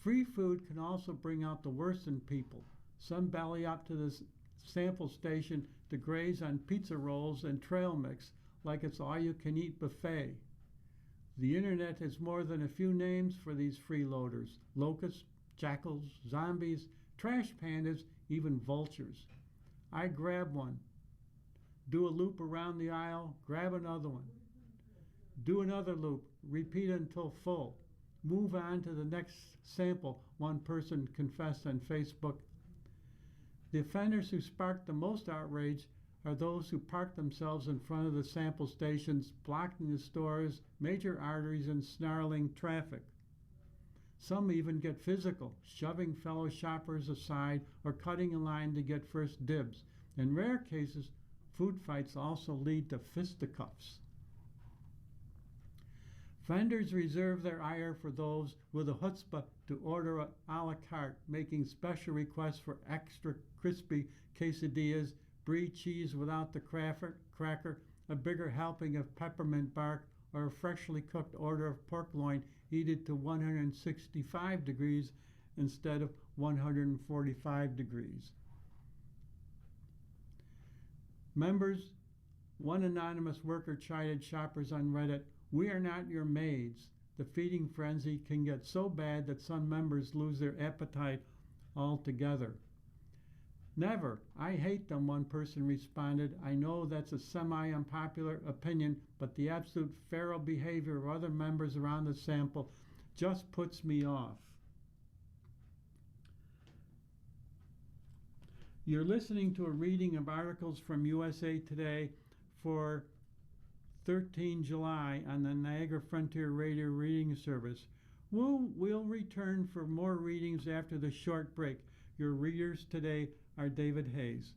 Free food can also bring out the worst in people. Some belly up to this sample station to graze on pizza rolls and trail mix like it's all-you-can-eat buffet. The internet has more than a few names for these freeloaders: locusts, jackals, zombies, trash pandas, even vultures. I grab one, do a loop around the aisle, grab another one, do another loop, repeat until full. Move on to the next sample, one person confessed on Facebook. The offenders who sparked the most outrage are those who park themselves in front of the sample stations, blocking the stores, major arteries, and snarling traffic. Some even get physical, shoving fellow shoppers aside or cutting in line to get first dibs. In rare cases, food fights also lead to fisticuffs. Vendors reserve their ire for those with a chutzpah to order a la carte, making special requests for extra crispy quesadillas, brie cheese without the cracker, a bigger helping of peppermint bark, or a freshly cooked order of pork loin heated to 165 degrees instead of 145 degrees. Members, one anonymous worker chided shoppers on Reddit, "We are not your maids." The feeding frenzy can get so bad that some members lose their appetite altogether. "Never. I hate them," one person responded. "I know that's a semi-unpopular opinion, but the absolute feral behavior of other members around the sample just puts me off." You're listening to a reading of articles from USA Today for 13 July on the Niagara Frontier Radio Reading Service. We'll return for more readings after the short break. Your readers today are David Hayes.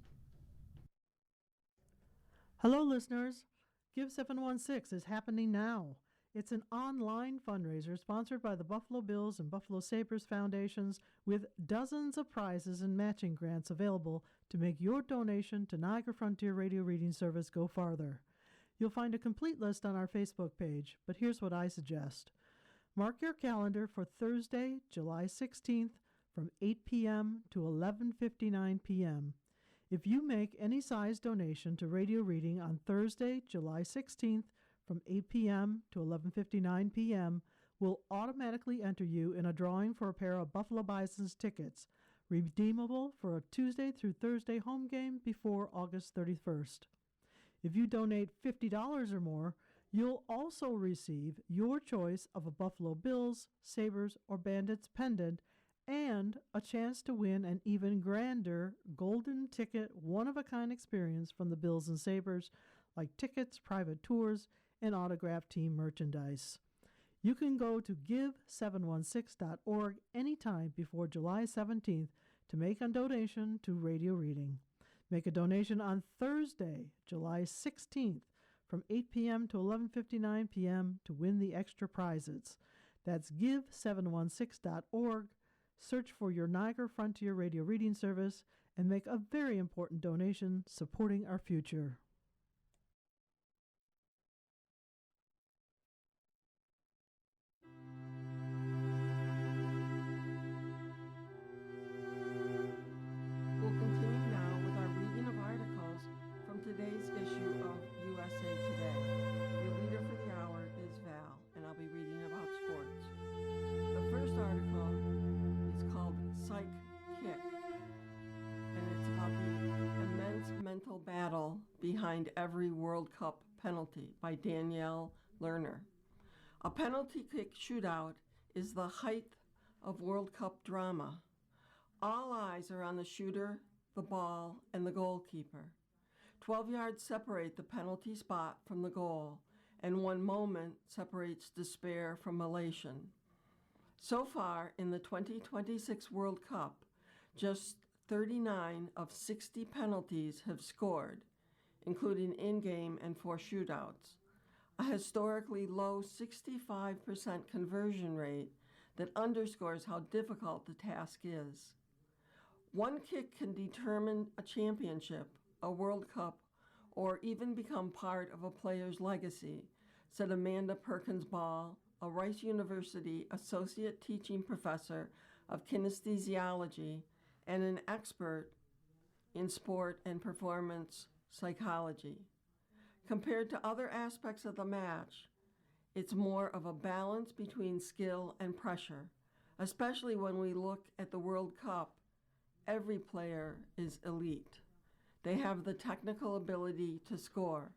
Hello, listeners. Give 716 is happening now. It's an online fundraiser sponsored by the Buffalo Bills and Buffalo Sabres Foundations with dozens of prizes and matching grants available to make your donation to Niagara Frontier Radio Reading Service go farther. You'll find a complete list on our Facebook page, but here's what I suggest. Mark your calendar for Thursday, July 16th from 8 p.m. to 11:59 p.m. If you make any size donation to radio reading on Thursday, July 16th from 8 p.m. to 11:59 p.m., we'll automatically enter you in a drawing for a pair of Buffalo Bison's tickets, redeemable for a Tuesday through Thursday home game before August 31st. If you donate $50 or more, you'll also receive your choice of a Buffalo Bills, Sabres, or Bandits pendant and a chance to win an even grander golden ticket one-of-a-kind experience from the Bills and Sabres, like tickets, private tours, and autographed team merchandise. You can go to give716.org anytime before July 17th to make a donation to Radio Reading. Make a donation on Thursday, July 16th from 8 p.m. to 11:59 p.m. to win the extra prizes. That's give716.org. Search for your Niagara Frontier Radio Reading Service and make a very important donation supporting our future. behind every World Cup penalty by Danielle Lerner. A penalty kick shootout is the height of World Cup drama. All eyes are on the shooter, the ball, and the goalkeeper. 12 yards separate the penalty spot from the goal, and 1 moment separates despair from elation. So far in the 2026 World Cup, just 39 of 60 penalties have scored, including in-game and 4 shootouts, a historically low 65% conversion rate that underscores how difficult the task is. 1 kick can determine a championship, a World Cup, or even become part of a player's legacy, said Amanda Perkins Ball, a Rice University associate teaching professor of kinesthesiology and an expert in sport and performance psychology. Compared to other aspects of the match, it's more of a balance between skill and pressure, especially when we look at the World Cup. Every player is elite. They have the technical ability to score,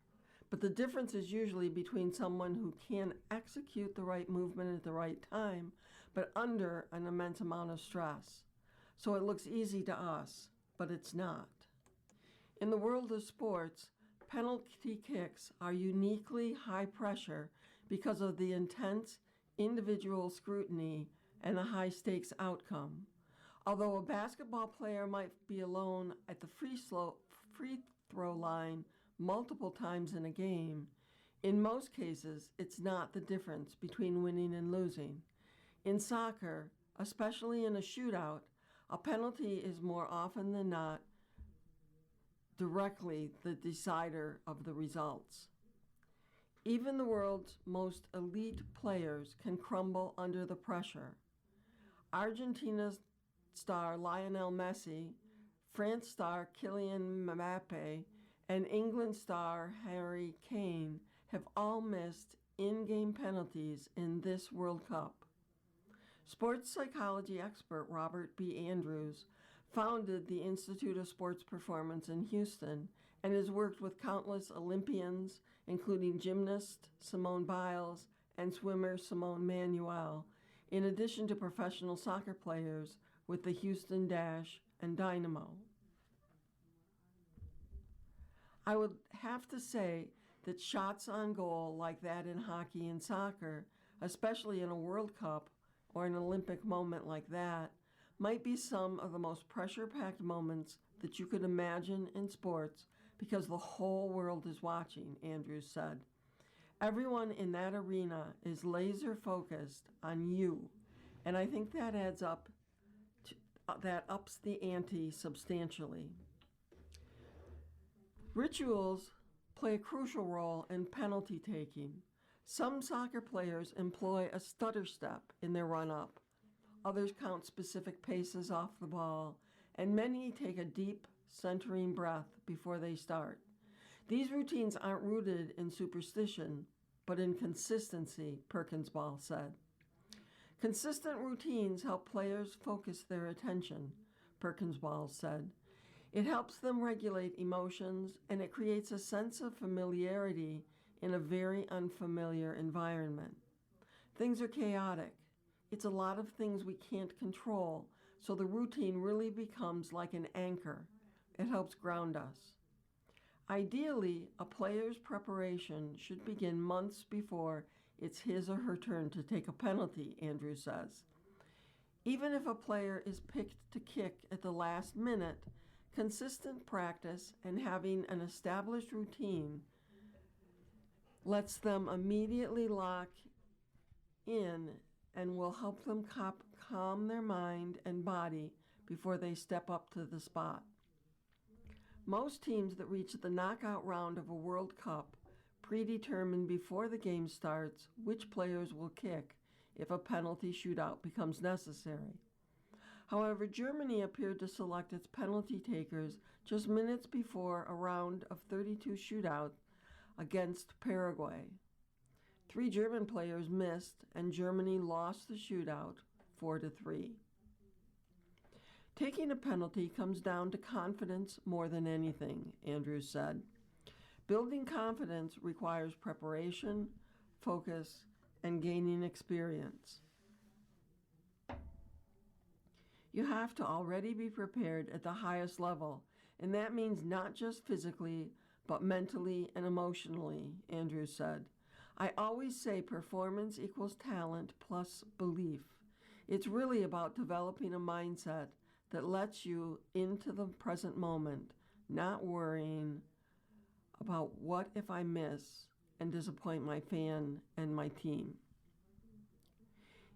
but the difference is usually between someone who can execute the right movement at the right time, but under an immense amount of stress. So it looks easy to us, but it's not. In the world of sports, penalty kicks are uniquely high pressure because of the intense individual scrutiny and the high stakes outcome. Although a basketball player might be alone at the free throw line multiple times in a game, in most cases, it's not the difference between winning and losing. In soccer, especially in a shootout, a penalty is more often than not directly the decider of the results. Even the world's most elite players can crumble under the pressure. Argentina's star Lionel Messi, France star Kylian Mbappe, and England star Harry Kane have all missed in-game penalties in this World Cup. Sports psychology expert Robert B. Andrews founded the Institute of Sports Performance in Houston and has worked with countless Olympians, including gymnast Simone Biles and swimmer Simone Manuel, in addition to professional soccer players with the Houston Dash and Dynamo. I would have to say that shots on goal like that in hockey and soccer, especially in a World Cup or an Olympic moment like that, might be some of the most pressure-packed moments that you could imagine in sports because the whole world is watching, Andrews said. Everyone in that arena is laser-focused on you, and I think that that ups the ante substantially. Rituals play a crucial role in penalty taking. Some soccer players employ a stutter step in their run-up. Others count specific paces off the ball, and many take a deep, centering breath before they start. These routines aren't rooted in superstition, but in consistency, Perkins Ball said. Consistent routines help players focus their attention, Perkins Ball said. It helps them regulate emotions, and it creates a sense of familiarity in a very unfamiliar environment. Things are chaotic. It's a lot of things we can't control, so the routine really becomes like an anchor. It helps ground us. Ideally, a player's preparation should begin months before it's his or her turn to take a penalty, Andrews says. Even if a player is picked to kick at the last minute, consistent practice and having an established routine lets them immediately lock in and will help them calm their mind and body before they step up to the spot. Most teams that reach the knockout round of a World Cup predetermine before the game starts which players will kick if a penalty shootout becomes necessary. However, Germany appeared to select its penalty takers just minutes before a round of 32 shootout against Paraguay. 3 German players missed, and Germany lost the shootout 4-3. Taking a penalty comes down to confidence more than anything, Andrews said. Building confidence requires preparation, focus, and gaining experience. You have to already be prepared at the highest level, and that means not just physically, but mentally and emotionally, Andrews said. I always say performance equals talent plus belief. It's really about developing a mindset that lets you into the present moment, not worrying about what if I miss and disappoint my fan and my team.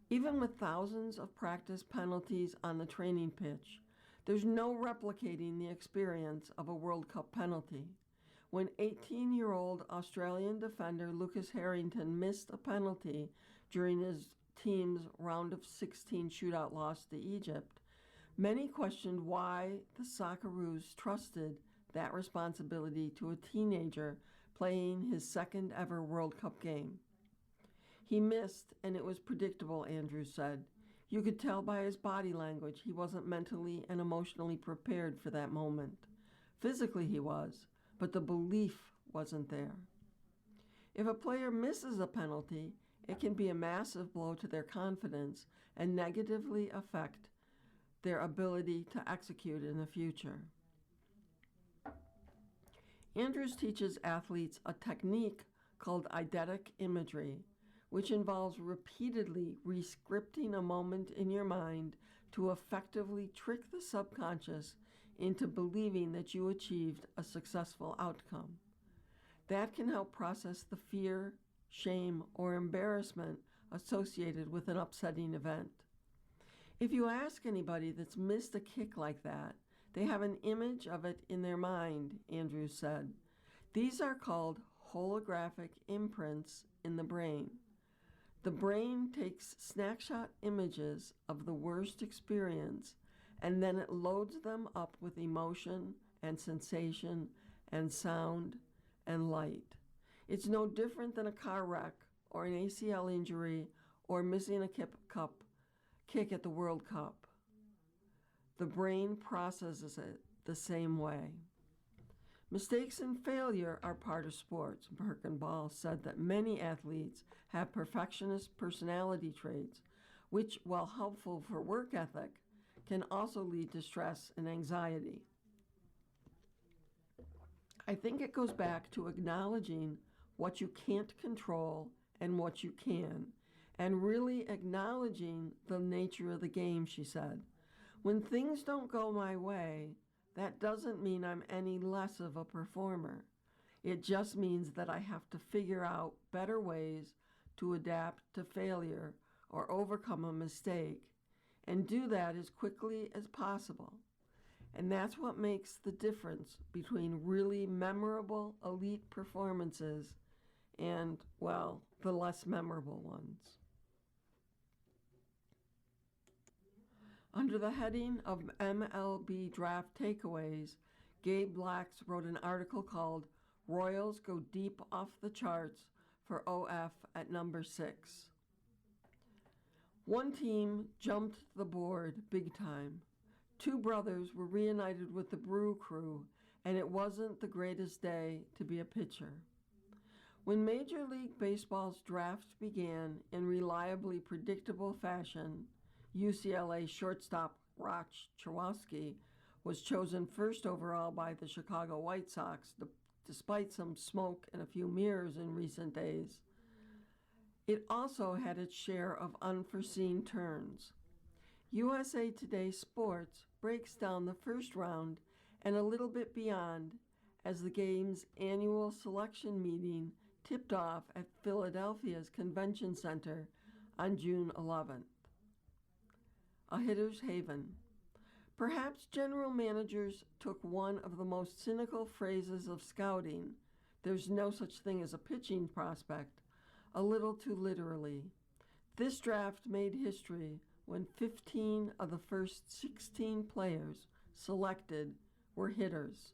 Even with thousands of practice penalties on the training pitch, there's no replicating the experience of a World Cup penalty. When 18-year-old Australian defender Lucas Harrington missed a penalty during his team's round of 16 shootout loss to Egypt, many questioned why the Socceroos trusted that responsibility to a teenager playing his second ever World Cup game. He missed, and it was predictable, Andrews said. You could tell by his body language he wasn't mentally and emotionally prepared for that moment. Physically he was, but the belief wasn't there. If a player misses a penalty, it can be a massive blow to their confidence and negatively affect their ability to execute in the future. Andrews teaches athletes a technique called eidetic imagery, which involves repeatedly re-scripting a moment in your mind to effectively trick the subconscious into believing that you achieved a successful outcome. That can help process the fear, shame, or embarrassment associated with an upsetting event. If you ask anybody that's missed a kick like that, they have an image of it in their mind, Andrews said. These are called holographic imprints in the brain. The brain takes snapshot images of the worst experience, and then it loads them up with emotion and sensation and sound and light. It's no different than a car wreck or an ACL injury or missing a kick at the World Cup. The brain processes it the same way. Mistakes and failure are part of sports. Birkenball said that many athletes have perfectionist personality traits, which, while helpful for work ethic, can also lead to stress and anxiety. I think it goes back to acknowledging what you can't control and what you can, and really acknowledging the nature of the game, she said. When things don't go my way, that doesn't mean I'm any less of a performer. It just means that I have to figure out better ways to adapt to failure or overcome a mistake, and do that as quickly as possible. And that's what makes the difference between really memorable elite performances and, well, the less memorable ones. Under the heading of MLB Draft Takeaways, Gabe Lax wrote an article called Royals Go Deep Off the Charts for OF at number 6. One team jumped the board big time. Two brothers were reunited with the Brew Crew, and it wasn't the greatest day to be a pitcher. When Major League Baseball's draft began in reliably predictable fashion, UCLA shortstop Roch Chowosky was chosen first overall by the Chicago White Sox, despite some smoke and a few mirrors in recent days. It also had its share of unforeseen turns. USA Today Sports breaks down the first round and a little bit beyond as the game's annual selection meeting tipped off at Philadelphia's Convention Center on June 11th. A hitter's haven. Perhaps general managers took one of the most cynical phrases of scouting, there's no such thing as a pitching prospect, a little too literally. This draft made history when 15 of the first 16 players selected were hitters.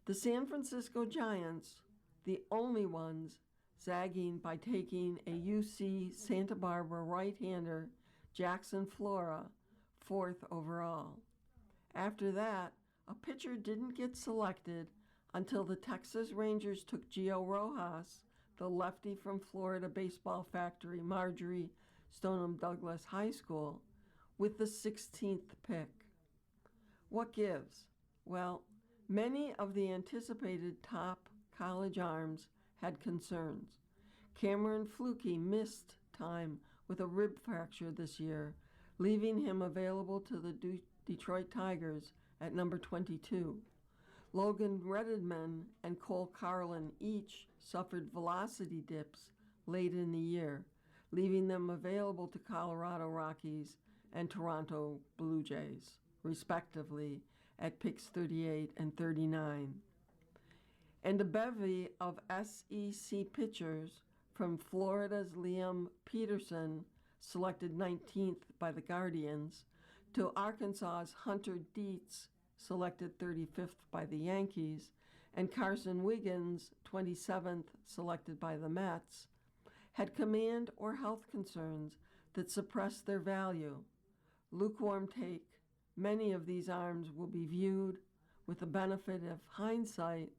The San Francisco Giants, the only ones zagging by taking a UC Santa Barbara right-hander, Jackson Flora, 4th overall. After that, a pitcher didn't get selected until the Texas Rangers took Gio Rojas, the lefty from Florida baseball factory Marjorie Stoneman Douglas High School, with the 16th pick. What gives? Well, many of the anticipated top college arms had concerns. Cameron Flukie missed time with a rib fracture this year, leaving him available to the Detroit Tigers at number 22. Logan Redman and Cole Carlin each suffered velocity dips late in the year, leaving them available to Colorado Rockies and Toronto Blue Jays, respectively, at picks 38 and 39. And a bevy of SEC pitchers, from Florida's Liam Peterson, selected 19th by the Guardians, to Arkansas's Hunter Dietz, selected 35th by the Yankees, and Carson Wiggins, 27th, selected by the Mets, had command or health concerns that suppressed their value. Lukewarm take, many of these arms will be viewed, with the benefit of hindsight,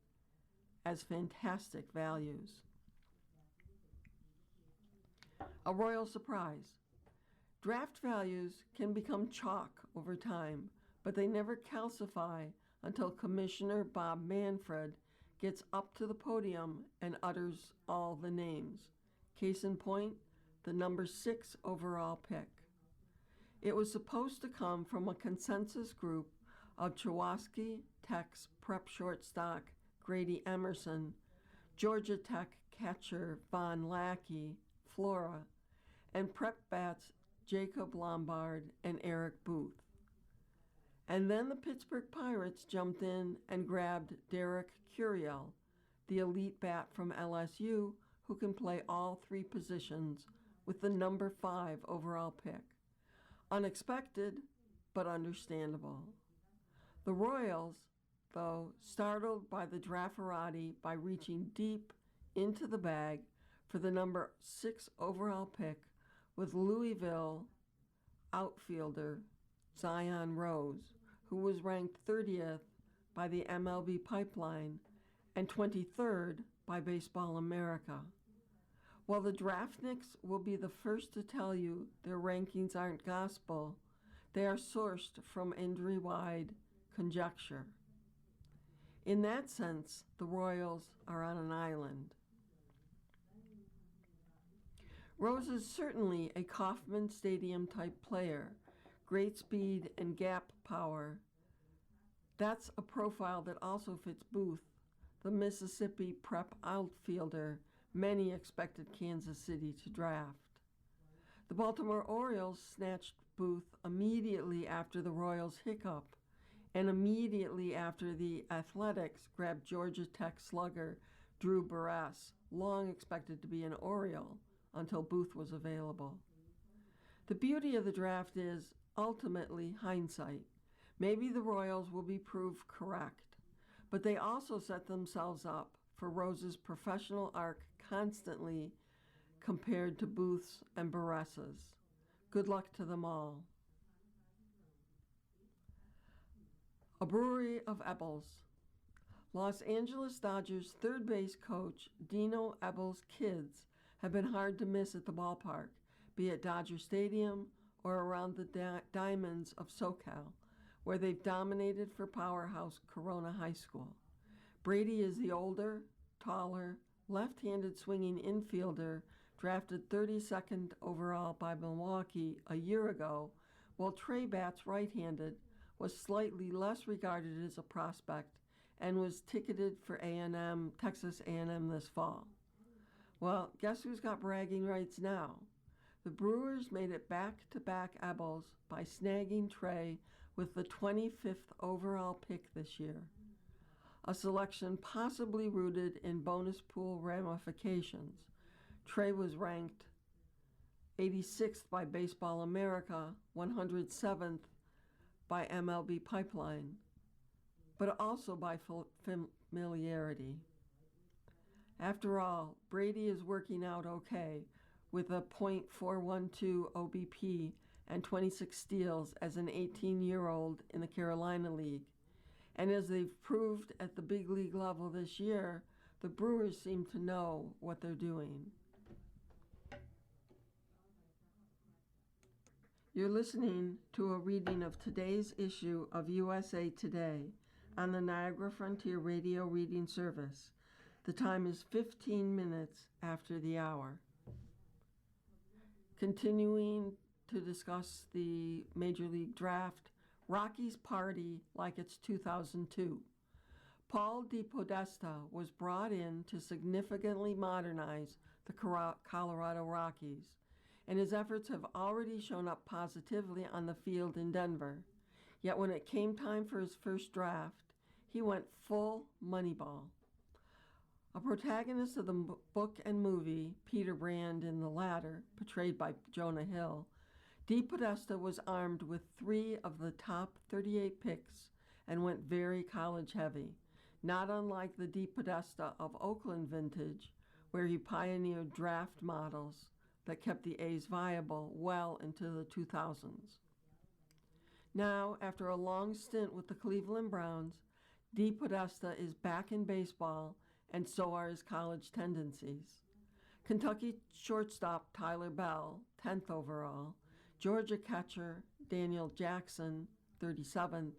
as fantastic values. A royal surprise. Draft values can become chalk over time, but they never calcify until Commissioner Bob Manfred gets up to the podium and utters all the names. Case in point, the number 6 overall pick. It was supposed to come from a consensus group of Chewasky Tech's prep shortstop Grady Emerson, Georgia Tech catcher Von Lackey, Flora, and prep bats Jacob Lombard and Eric Booth. And then the Pittsburgh Pirates jumped in and grabbed Derek Curiel, the elite bat from LSU who can play all 3 positions, with the number 5 overall pick. Unexpected, but understandable. The Royals, though, startled by the Drafferati by reaching deep into the bag for the number 6 overall pick with Louisville outfielder Zion Rose, who was ranked 30th by the MLB Pipeline and 23rd by Baseball America. While the Draftniks will be the first to tell you their rankings aren't gospel, they are sourced from injury-wide conjecture. In that sense, the Royals are on an island. Rose is certainly a Kauffman Stadium-type player, great speed and gap power. That's a profile that also fits Booth, the Mississippi prep outfielder many expected Kansas City to draft. The Baltimore Orioles snatched Booth immediately after the Royals' hiccup, and immediately after the Athletics grabbed Georgia Tech slugger Drew Barras, long expected to be an Oriole until Booth was available. The beauty of the draft is, ultimately, hindsight. Maybe the Royals will be proved correct, but they also set themselves up for Rose's professional arc constantly compared to Booth's and Barras's. Good luck to them all. A brewery of Ebbles. Los Angeles Dodgers third base coach Dino Ebbles' kids have been hard to miss at the ballpark, be it Dodger Stadium or around the diamonds of SoCal, where they've dominated for powerhouse Corona High School. Brady is the older, taller, left-handed swinging infielder drafted 32nd overall by Milwaukee a year ago, while Trey Batts, right-handed, was slightly less regarded as a prospect and was ticketed for Texas A&M this fall. Well, guess who's got bragging rights now? The Brewers made it back-to-back Ebbles by snagging Trey with the 25th overall pick this year, a selection possibly rooted in bonus pool ramifications. Trey was ranked 86th by Baseball America, 107th by MLB Pipeline, but also by familiarity. After all, Brady is working out okay with a .412 OBP and 26 steals as an 18-year-old in the Carolina League, And as they've proved at the big league level this year, the Brewers seem to know what they're doing. You're listening to a reading of today's issue of USA Today on the Niagara Frontier Radio Reading Service. The time is 15 minutes after the hour. Continuing to discuss the Major League Draft, Rockies party like it's 2002. Paul DePodesta was brought in to significantly modernize the Colorado Rockies, and his efforts have already shown up positively on the field in Denver. Yet when it came time for his first draft, he went full Moneyball. A protagonist of the book and movie, Peter Brand in the latter, portrayed by Jonah Hill, DePodesta was armed with 3 of the top 38 picks and went very college heavy, not unlike the DePodesta of Oakland vintage, where he pioneered draft models that kept the A's viable well into the 2000s. Now, after a long stint with the Cleveland Browns, DePodesta is back in baseball, and so are his college tendencies. Kentucky shortstop Tyler Bell, 10th overall, Georgia catcher Daniel Jackson, 37th,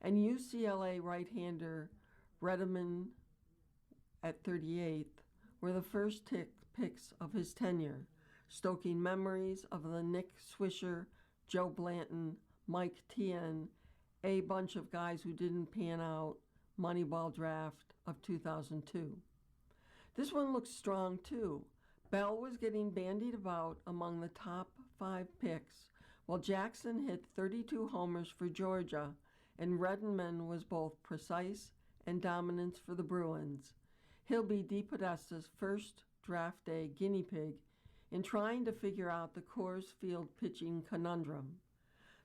and UCLA right-hander Redeman at 38th were the first picks of his tenure, stoking memories of the Nick Swisher, Joe Blanton, Mike Tien, a bunch of guys who didn't pan out Moneyball draft of 2002. This one looks strong too. Bell was getting bandied about among the top 5 picks, while Jackson hit 32 homers for Georgia, and Redeman was both precise and dominant for the Bruins. He'll be DePodesta's first draft day guinea pig in trying to figure out the Coors Field pitching conundrum.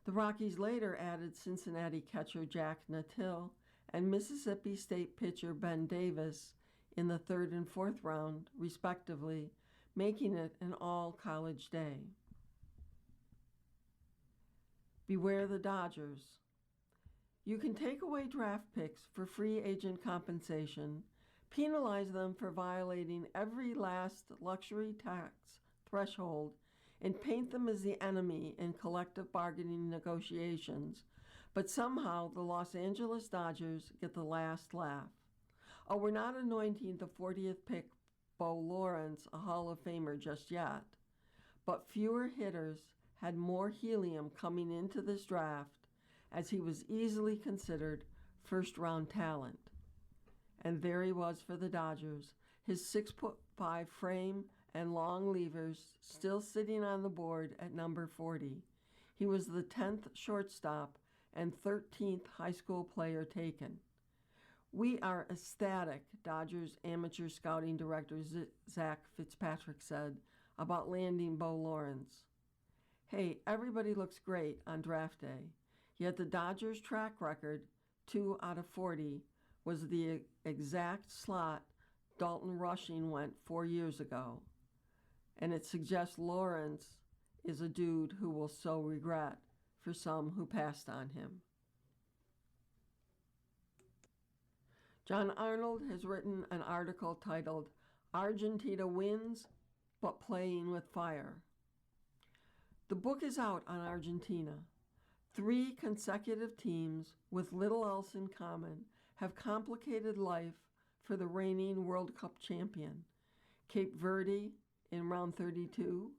The Rockies later added Cincinnati catcher Jack Nattil and Mississippi State pitcher Ben Davis in the 3rd and 4th round, respectively, making it an all-college day. Beware the Dodgers. You can take away draft picks for free agent compensation, penalize them for violating every last luxury tax threshold, and paint them as the enemy in collective bargaining negotiations, but somehow the Los Angeles Dodgers get the last laugh. Oh, we're not anointing the 40th pick Bo Lawrence a Hall of Famer just yet, but fewer hitters had more helium coming into this draft, as he was easily considered first-round talent. And there he was for the Dodgers, his 6'5" frame and long levers still sitting on the board at number 40. He was the 10th shortstop and 13th high school player taken. We are ecstatic, Dodgers amateur scouting director Zach Fitzpatrick said about landing Bo Lawrence. Hey, everybody looks great on draft day, yet the Dodgers' track record, 2 out of 40, was the exact slot Dalton Rushing went 4 years ago. And it suggests Lawrence is a dude who will so regret for some who passed on him. John Arnold has written an article titled, Argentina Wins, but Playing with Fire. The book is out on Argentina. 3 consecutive teams with little else in common have complicated life for the reigning World Cup champion. Cape Verde in round 32,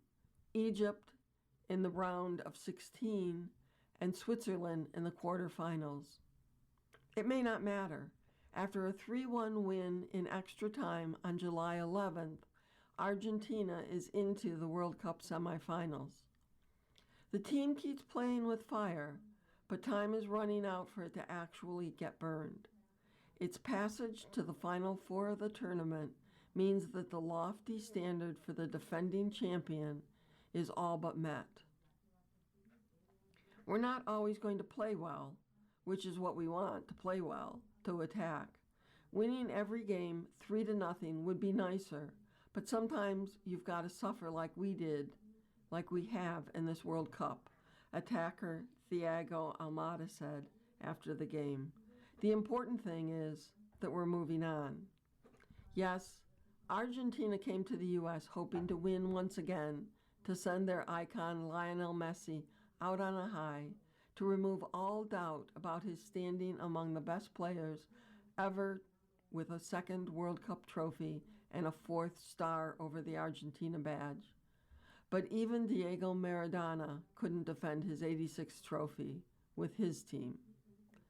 Egypt in the round of 16, and Switzerland in the quarterfinals. It may not matter. After a 3-1 win in extra time on July 11th, Argentina is into the World Cup semifinals. The team keeps playing with fire, but time is running out for it to actually get burned. Its passage to the Final Four of the tournament means that the lofty standard for the defending champion is all but met. We're not always going to play well, which is what we want, to play well, to attack. Winning every game 3-0 would be nicer, but sometimes you've got to suffer like we have in this World Cup, attacker Thiago Almada said after the game. The important thing is that we're moving on. Yes, Argentina came to the U.S. hoping to win once again, to send their icon Lionel Messi out on a high, to remove all doubt about his standing among the best players ever, with a second World Cup trophy and a fourth star over the Argentina badge. But even Diego Maradona couldn't defend his 86th trophy with his team,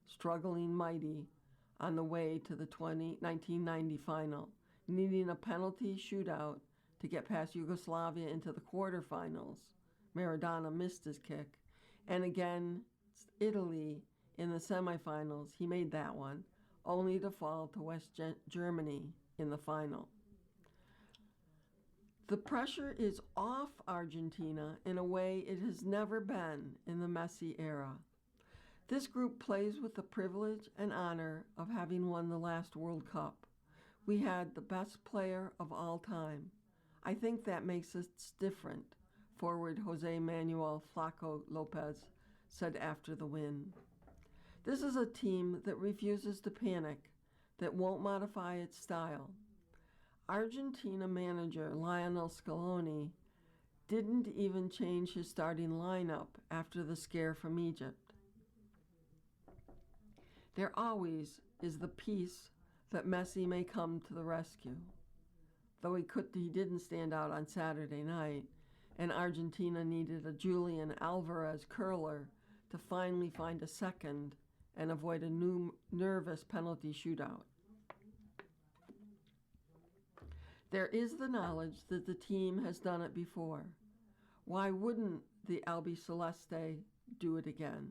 struggling mighty on the way to the 1990 final, needing a penalty shootout to get past Yugoslavia into the quarterfinals. Maradona missed his kick. And again, Italy in the semifinals, he made that one, only to fall to West Germany in the final. The pressure is off Argentina in a way it has never been in the Messi era. This group plays with the privilege and honor of having won the last World Cup. We had the best player of all time. I think that makes us different, forward Jose Manuel Flaco Lopez said after the win. This is a team that refuses to panic, that won't modify its style. Argentina manager Lionel Scaloni didn't even change his starting lineup after the scare from Egypt. There always is the piece that Messi may come to the rescue. Though he didn't stand out on Saturday night, and Argentina needed a Julian Alvarez curler to finally find a second and avoid a nervous penalty shootout. There is the knowledge that the team has done it before. Why wouldn't the Albiceleste do it again?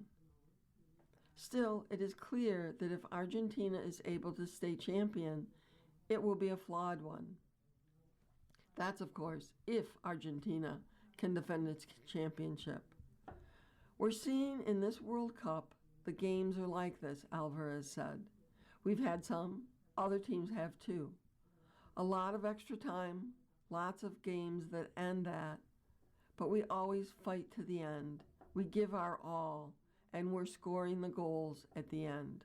Still, it is clear that if Argentina is able to stay champion, it will be a flawed one. That's, of course, if Argentina can defend its championship. We're seeing in this World Cup, the games are like this, Alvarez said. We've had some, other teams have too. A lot of extra time, lots of games that end that, but we always fight to the end. We give our all, and we're scoring the goals at the end.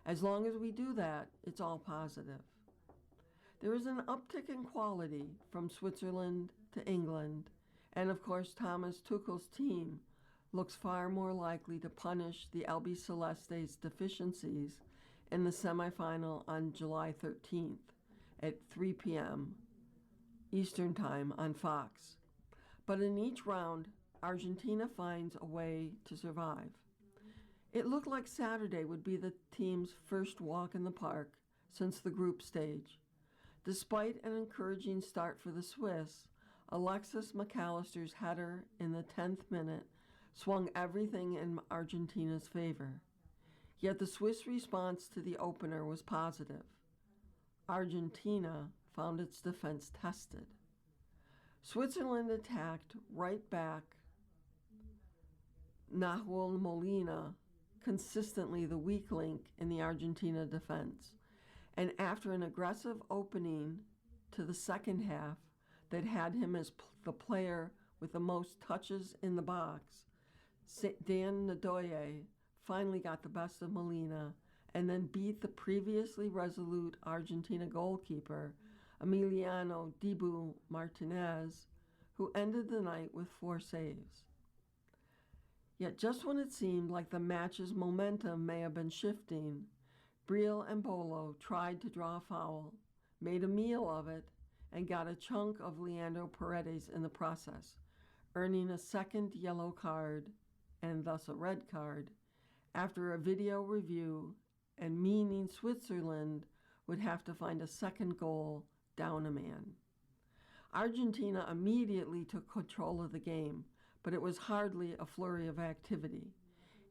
As long as we do that, it's all positive. There is an uptick in quality from Switzerland to England, and of course Thomas Tuchel's team looks far more likely to punish the Albiceleste's deficiencies in the semifinal on July 13th at 3 p.m. Eastern Time on Fox. But in each round, Argentina finds a way to survive. It looked like Saturday would be the team's first walk in the park since the group stage. Despite an encouraging start for the Swiss, Alexis McAllister's header in the 10th minute swung everything in Argentina's favor. Yet the Swiss response to the opener was positive. Argentina found its defense tested. Switzerland attacked right back Nahuel Molina, consistently the weak link in the Argentina defense. And after an aggressive opening to the second half that had him as the player with the most touches in the box, Dan Ndoye finally got the best of Molina and then beat the previously resolute Argentina goalkeeper, Emiliano Dibu Martinez, who ended the night with 4 saves. Yet just when it seemed like the match's momentum may have been shifting, Breel Embolo tried to draw a foul, made a meal of it, and got a chunk of Leandro Paredes in the process, earning a second yellow card, and thus a red card, after a video review, and meaning Switzerland would have to find a second goal down a man. Argentina immediately took control of the game, but it was hardly a flurry of activity.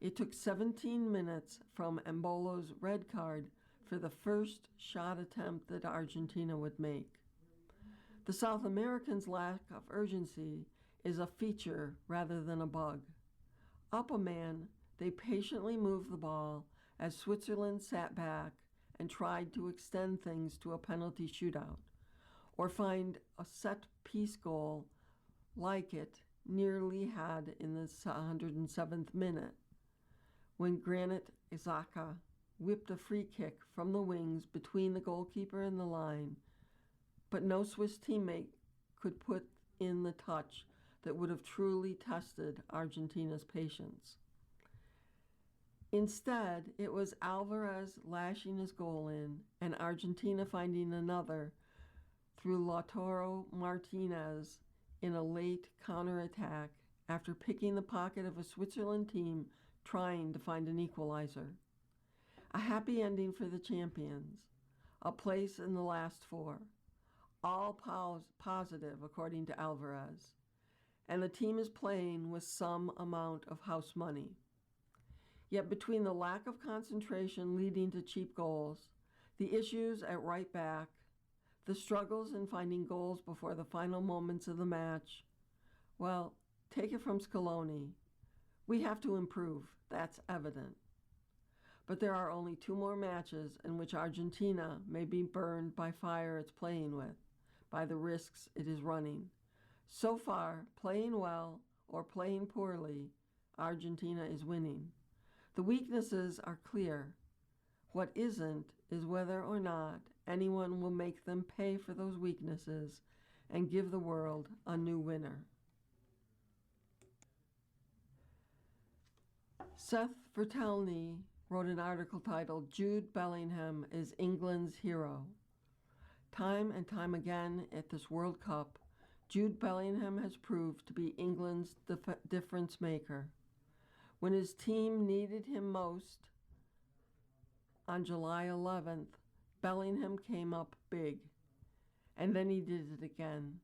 It took 17 minutes from Embolo's red card for the first shot attempt that Argentina would make. The South Americans' lack of urgency is a feature rather than a bug. Up a man, they patiently moved the ball as Switzerland sat back and tried to extend things to a penalty shootout, or find a set-piece goal like it nearly had in the 107th minute, when Granit Xhaka whipped a free kick from the wings between the goalkeeper and the line, but no Swiss teammate could put in the touch that would have truly tested Argentina's patience. Instead, it was Alvarez lashing his goal in and Argentina finding another through Lautaro Martinez in a late counterattack after picking the pocket of a Switzerland team trying to find an equalizer. A happy ending for the champions, a place in the last four, all positive according to Alvarez, and the team is playing with some amount of house money. Yet between the lack of concentration leading to cheap goals, the issues at right back, the struggles in finding goals before the final moments of the match, well, take it from Scaloni. We have to improve, that's evident. But there are only 2 more matches in which Argentina may be burned by fire it's playing with, by the risks it is running. So far, playing well or playing poorly, Argentina is winning. The weaknesses are clear. What isn't is whether or not anyone will make them pay for those weaknesses and give the world a new winner. Seth Vertelny wrote an article titled "Jude Bellingham is England's Hero." Time and time again at this World Cup, Jude Bellingham has proved to be England's difference maker. When his team needed him most, on July 11th, Bellingham came up big, and then he did it again.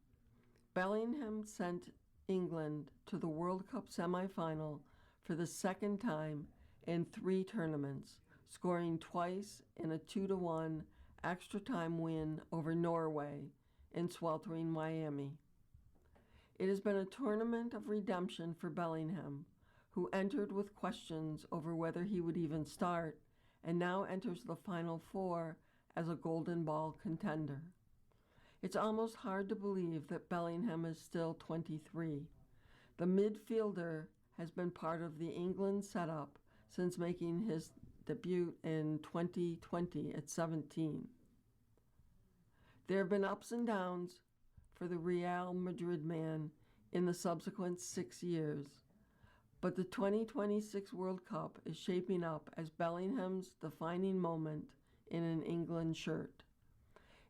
Bellingham sent England to the World Cup semifinal for the second time in 3 tournaments, scoring twice in a 2-1 extra time win over Norway in sweltering Miami. It has been a tournament of redemption for Bellingham, who entered with questions over whether he would even start, and now enters the Final Four as a Golden Ball contender. It's almost hard to believe that Bellingham is still 23. The midfielder has been part of the England setup since making his debut in 2020 at 17. There have been ups and downs for the Real Madrid man in the subsequent 6 years, but the 2026 World Cup is shaping up as Bellingham's defining moment in an England shirt.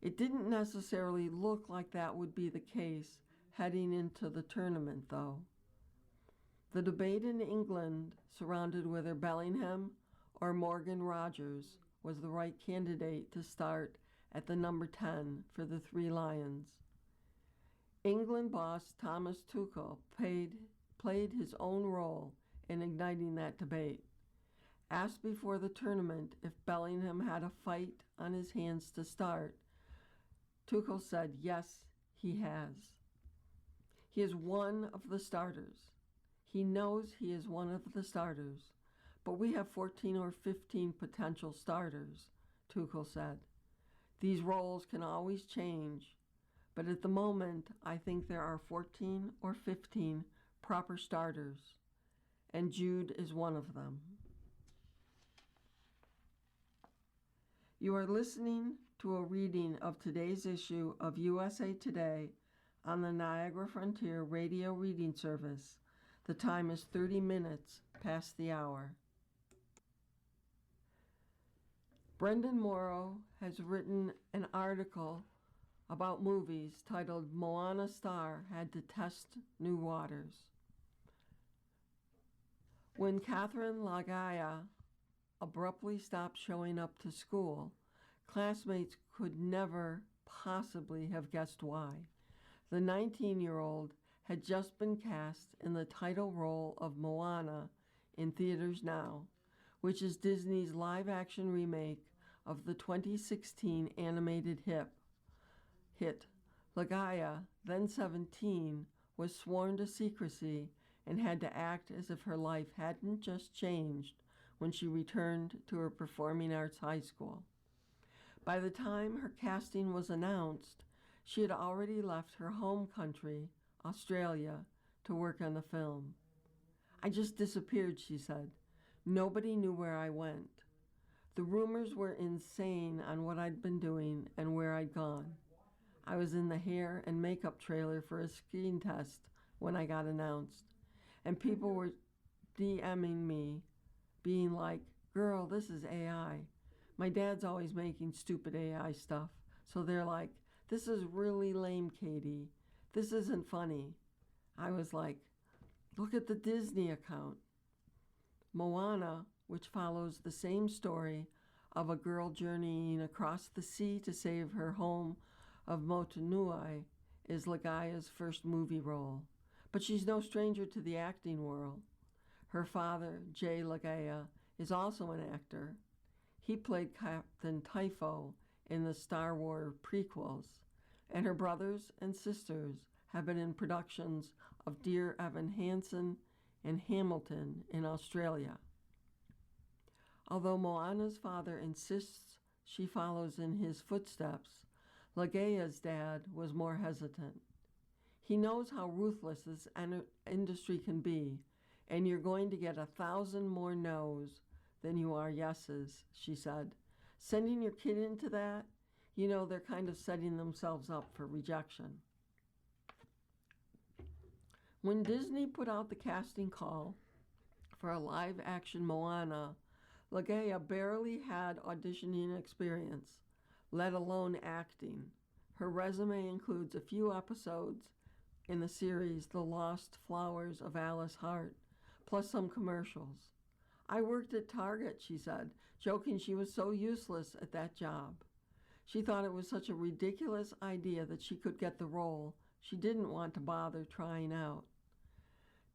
It didn't necessarily look like that would be the case heading into the tournament, though. The debate in England surrounded whether Bellingham or Morgan Rogers was the right candidate to start at the number 10 for the Three Lions. England boss Thomas Tuchel played his own role in igniting that debate. Asked before the tournament if Bellingham had a fight on his hands to start, Tuchel said yes, he has. He is one of the starters. He knows he is one of the starters, but we have 14 or 15 potential starters, Tuchel said. These roles can always change, but at the moment, I think there are 14 or 15 proper starters, and Jude is one of them. You are listening to a reading of today's issue of USA Today on the Niagara Frontier Radio Reading Service. The time is 30 minutes past the hour. Brendan Morrow has written an article about movies titled "Moana Star Had to Test New Waters." When Catherine Lagaya abruptly stopped showing up to school, classmates could never possibly have guessed why. The 19-year-old had just been cast in the title role of Moana in theaters now, which is Disney's live-action remake of the 2016 animated hit. Lagaya, then 17, was sworn to secrecy and had to act as if her life hadn't just changed when she returned to her performing arts high school. By the time her casting was announced, she had already left her home country, Australia, to work on the film. "I just disappeared," she said. "Nobody knew where I went. The rumors were insane on what I'd been doing and where I'd gone. I was in the hair and makeup trailer for a skiing test when I got announced, and people were DMing me, being like, "Girl, this is AI." My dad's always making stupid AI stuff, so they're like, "This is really lame, Katie. This isn't funny." I was like, "Look at the Disney account." Moana, which follows the same story of a girl journeying across the sea to save her home of Motunui, is Lagaya's first movie role. But she's no stranger to the acting world. Her father, Jay Lagaya, is also an actor. He played Captain Typho in the Star Wars prequels, and her brothers and sisters have been in productions of Dear Evan Hansen and Hamilton in Australia. Although Moana's father insists she follows in his footsteps, Lagaya's dad was more hesitant. He knows how ruthless this industry can be, and you're going to get 1,000 more no's than you are yeses, she said. Sending your kid into that, they're kind of setting themselves up for rejection. When Disney put out the casting call for a live-action Moana, Lagaya barely had auditioning experience, let alone acting. Her resume includes a few episodes in the series The Lost Flowers of Alice Hart, plus some commercials. "I worked at Target," she said, joking she was so useless at that job. She thought it was such a ridiculous idea that she could get the role. She didn't want to bother trying out.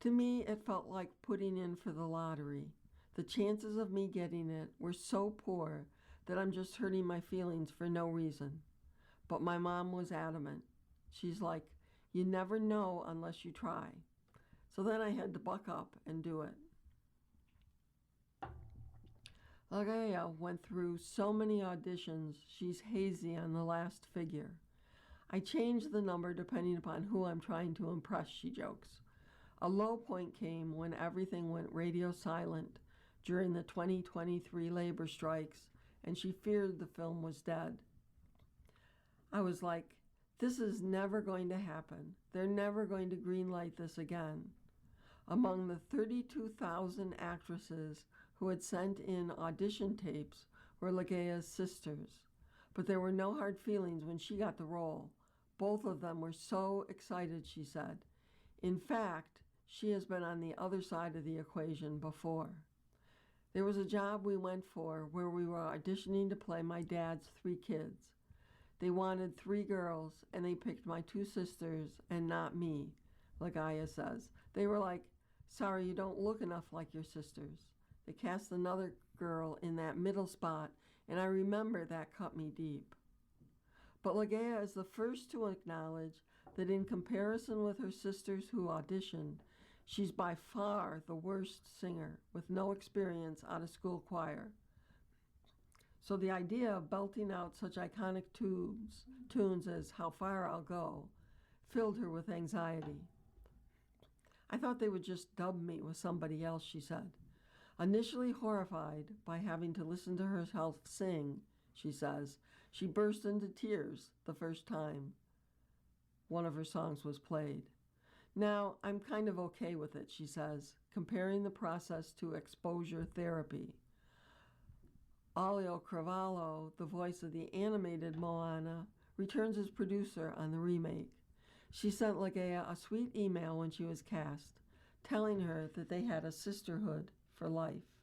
To me, it felt like putting in for the lottery. The chances of me getting it were so poor that I'm just hurting my feelings for no reason. But my mom was adamant. She's like, "You never know unless you try." So then I had to buck up and do it. Lagaya went through so many auditions, she's hazy on the last figure. "I change the number depending upon who I'm trying to impress," she jokes. A low point came when everything went radio silent during the 2023 labor strikes, and she feared the film was dead. I was like, this is never going to happen. They're never going to greenlight this again. Among the 32,000 actresses who had sent in audition tapes were Lagaya's sisters, but there were no hard feelings when she got the role. Both of them were so excited, she said. In fact, she has been on the other side of the equation before. There was a job we went for where we were auditioning to play my dad's 3 kids. They wanted 3 girls, and they picked my 2 sisters and not me, Lagaya says. They were like, "Sorry, you don't look enough like your sisters." They cast another girl in that middle spot, and I remember that cut me deep. But Lagaya is the first to acknowledge that in comparison with her sisters who auditioned, she's by far the worst singer with no experience out of school choir. So the idea of belting out such iconic tunes as "How Far I'll Go" filled her with anxiety. "I thought they would just dub me with somebody else," she said. Initially horrified by having to listen to herself sing, she says, she burst into tears the first time one of her songs was played. "Now, I'm kind of okay with it," she says, comparing the process to exposure therapy. Alio Cravalho, the voice of the animated Moana, returns as producer on the remake. She sent Lagaya a sweet email when she was cast, telling her that they had a sisterhood for life.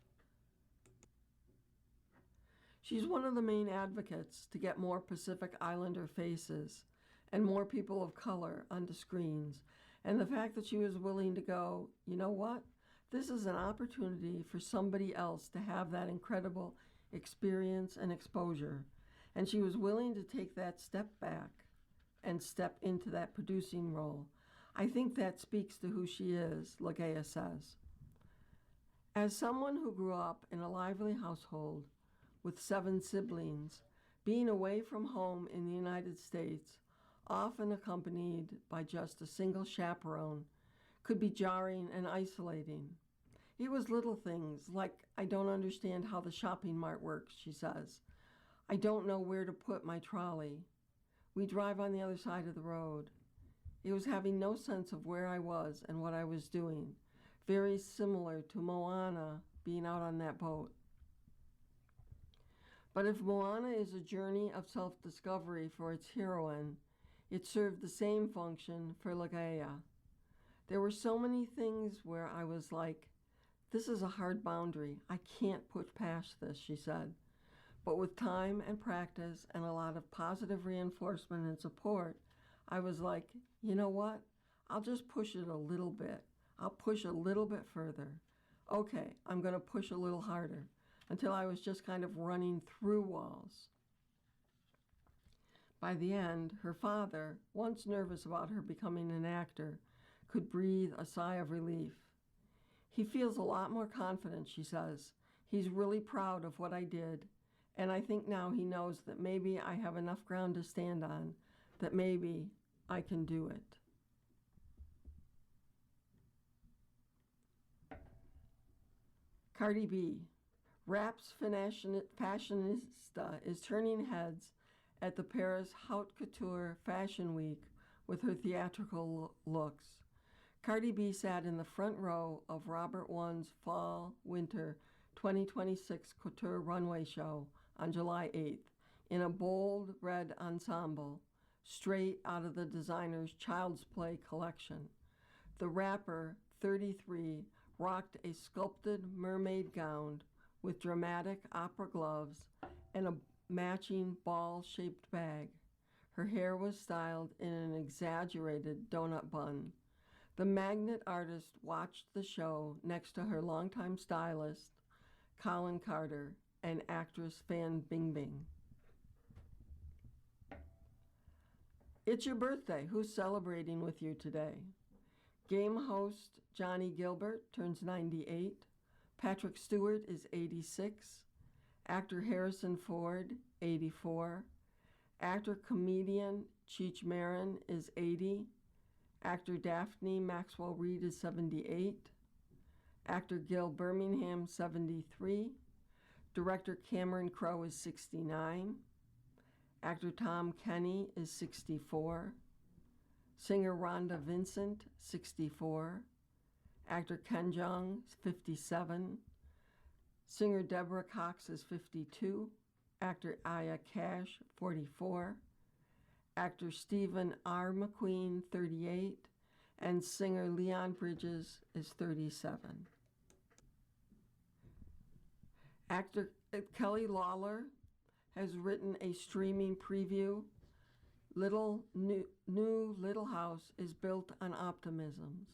She's one of the main advocates to get more Pacific Islander faces and more people of color onto screens, and the fact that she was willing to go, you know what? This is an opportunity for somebody else to have that incredible experience and exposure, and she was willing to take that step back and step into that producing role. I think that speaks to who she is, Lagaya says. As someone who grew up in a lively household with 7 siblings, being away from home in the United States, often accompanied by just a single chaperone, could be jarring and isolating. It was little things, like I don't understand how the shopping mart works, she says. I don't know where to put my trolley. We drive on the other side of the road. It was having no sense of where I was and what I was doing, very similar to Moana being out on that boat. But if Moana is a journey of self-discovery for its heroine, it served the same function for Ligeia. There were so many things where I was like, this is a hard boundary. I can't push past this, she said. But with time and practice and a lot of positive reinforcement and support, I was like, you know what? I'll just push it a little bit. I'll push a little bit further. Okay, I'm going to push a little harder, until I was just kind of running through walls. By the end, her father, once nervous about her becoming an actor, could breathe a sigh of relief. He feels a lot more confident, she says. He's really proud of what I did, and I think now he knows that maybe I have enough ground to stand on, that maybe I can do it. Cardi B, rap's fashionista, is turning heads at the Paris Haute Couture Fashion Week with her theatrical looks. Cardi B sat in the front row of Robert One's Fall-Winter 2026 Couture runway show on July 8th in a bold red ensemble, straight out of the designer's Child's Play collection. The rapper, 33, rocked a sculpted mermaid gown with dramatic opera gloves and a matching ball-shaped bag. Her hair was styled in an exaggerated donut bun. The magnet artist watched the show next to her longtime stylist, Colin Carter, and actress Fan Bingbing. It's your birthday. Who's celebrating with you today? Game host Johnny Gilbert turns 98. Patrick Stewart is 86. Actor Harrison Ford, 84. Actor-comedian Cheech Marin is 80. Actor Daphne Maxwell Reid is 78. Actor Gil Birmingham, 73. Director Cameron Crowe is 69. Actor Tom Kenny is 64. Singer Rhonda Vincent, 64. Actor Ken Jeong, 57. Singer Deborah Cox is 52. Actor Aya Cash, 44. Actor Stephen R. McQueen, 38. And singer Leon Bridges is 37. Actor Kelly Lawler has written a streaming preview. New Little House is built on optimisms.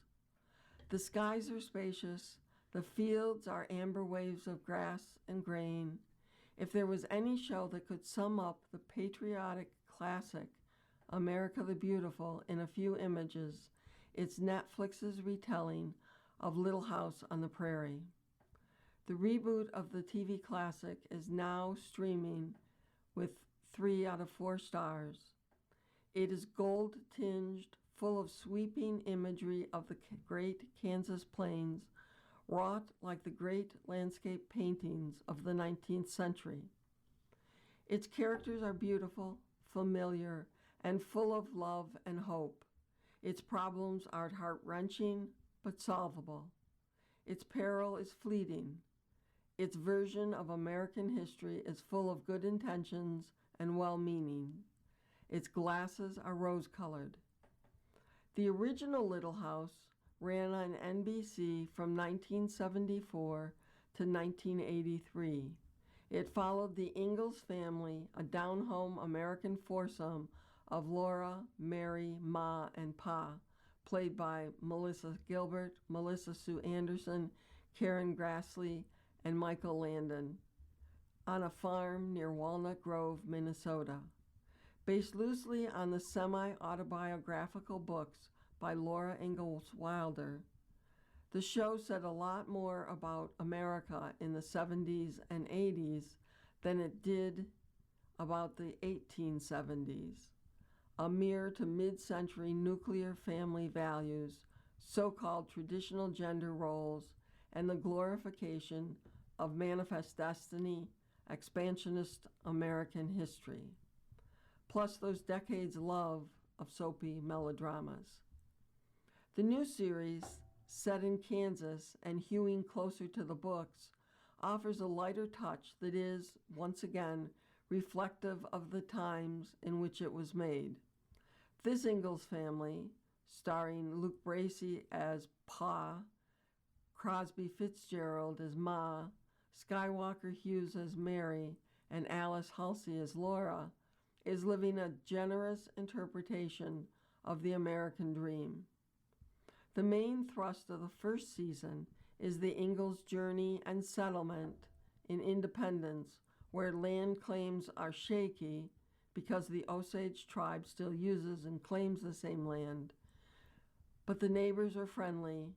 The skies are spacious. The fields are amber waves of grass and grain. If there was any show that could sum up the patriotic classic, America the Beautiful, in a few images, it's Netflix's retelling of Little House on the Prairie. The reboot of the TV classic is now streaming with 3 out of 4 stars. It is gold-tinged, full of sweeping imagery of the great Kansas plains, wrought like the great landscape paintings of the 19th century. Its characters are beautiful, familiar, and full of love and hope. Its problems are heart-wrenching, but solvable. Its peril is fleeting. Its version of American history is full of good intentions and well-meaning. Its glasses are rose-colored. The original Little House ran on NBC from 1974 to 1983. It followed the Ingalls family, a down-home American foursome of Laura, Mary, Ma, and Pa, played by Melissa Gilbert, Melissa Sue Anderson, Karen Grassley, and Michael Landon, on a farm near Walnut Grove, Minnesota. Based loosely on the semi-autobiographical books by Laura Ingalls Wilder, the show said a lot more about America in the 70s and 80s than it did about the 1870s. A mirror to mid-century nuclear family values, so-called traditional gender roles, and the glorification of manifest destiny, expansionist American history, plus those decades' love of soapy melodramas. The new series, set in Kansas and hewing closer to the books, offers a lighter touch that is, once again, reflective of the times in which it was made. This Ingalls family, starring Luke Bracey as Pa, Crosby Fitzgerald as Ma, Skywalker Hughes as Mary, and Alice Halsey as Laura, is living a generous interpretation of the American dream. The main thrust of the first season is the Ingalls journey and settlement in Independence, where land claims are shaky because the Osage tribe still uses and claims the same land, but the neighbors are friendly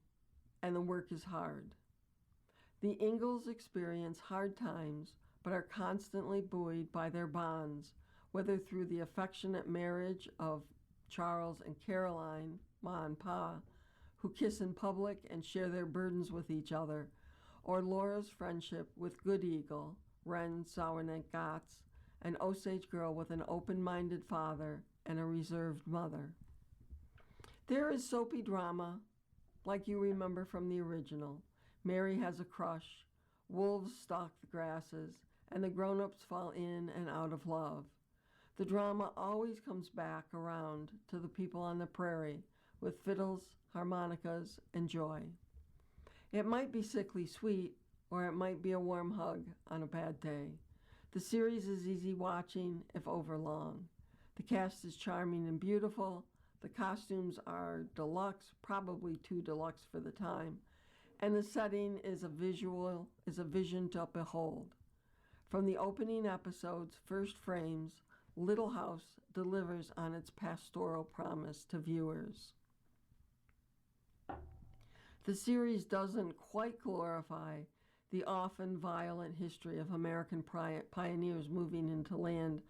and the work is hard. The Ingalls experience hard times, but are constantly buoyed by their bonds, whether through the affectionate marriage of Charles and Caroline, Ma and Pa, who kiss in public and share their burdens with each other, or Laura's friendship with Good Eagle, Ren Sauerneck Gatz, an Osage girl with an open-minded father and a reserved mother. There is soapy drama, like you remember from the original. Mary has a crush, wolves stalk the grasses, and the grown-ups fall in and out of love. The drama always comes back around to the people on the prairie with fiddles, harmonicas, and joy. It might be sickly sweet, or it might be a warm hug on a bad day. The series is easy watching, if overlong. The cast is charming and beautiful. The costumes are deluxe, probably too deluxe for the time, and the setting is a vision to behold. From the opening episode's first frames, Little House delivers on its pastoral promise to viewers. The series doesn't quite glorify the often violent history of American pioneers moving into land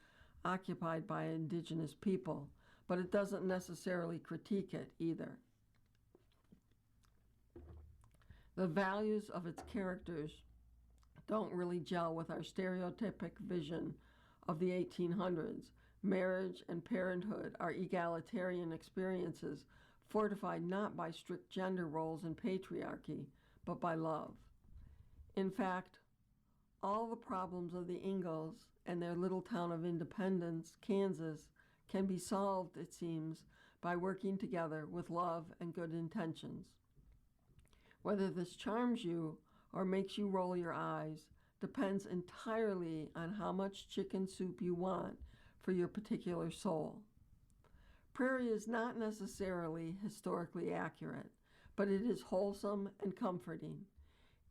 occupied by indigenous people, but it doesn't necessarily critique it either. The values of its characters don't really gel with our stereotypic vision of the 1800s. Marriage and parenthood are egalitarian experiences fortified not by strict gender roles and patriarchy, but by love. In fact, all the problems of the Ingalls and their little town of Independence, Kansas, can be solved, it seems, by working together with love and good intentions. Whether this charms you or makes you roll your eyes depends entirely on how much chicken soup you want for your particular soul. Prairie is not necessarily historically accurate, but it is wholesome and comforting.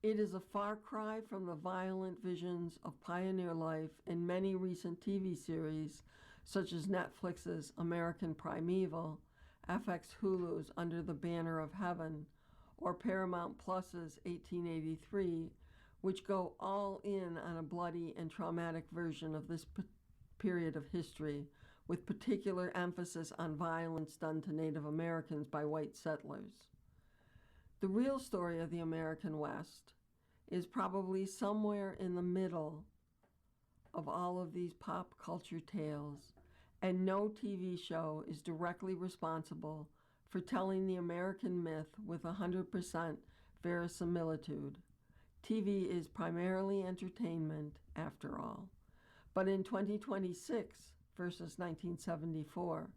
It is a far cry from the violent visions of pioneer life in many recent TV series, such as Netflix's American Primeval, FX Hulu's Under the Banner of Heaven, or Paramount Plus's 1883, which go all in on a bloody and traumatic version of this period of history, with particular emphasis on violence done to Native Americans by white settlers. The real story of the American West is probably somewhere in the middle of all of these pop culture tales, and no TV show is directly responsible for telling the American myth with 100% verisimilitude. TV is primarily entertainment, after all. But in 2026 versus 1974,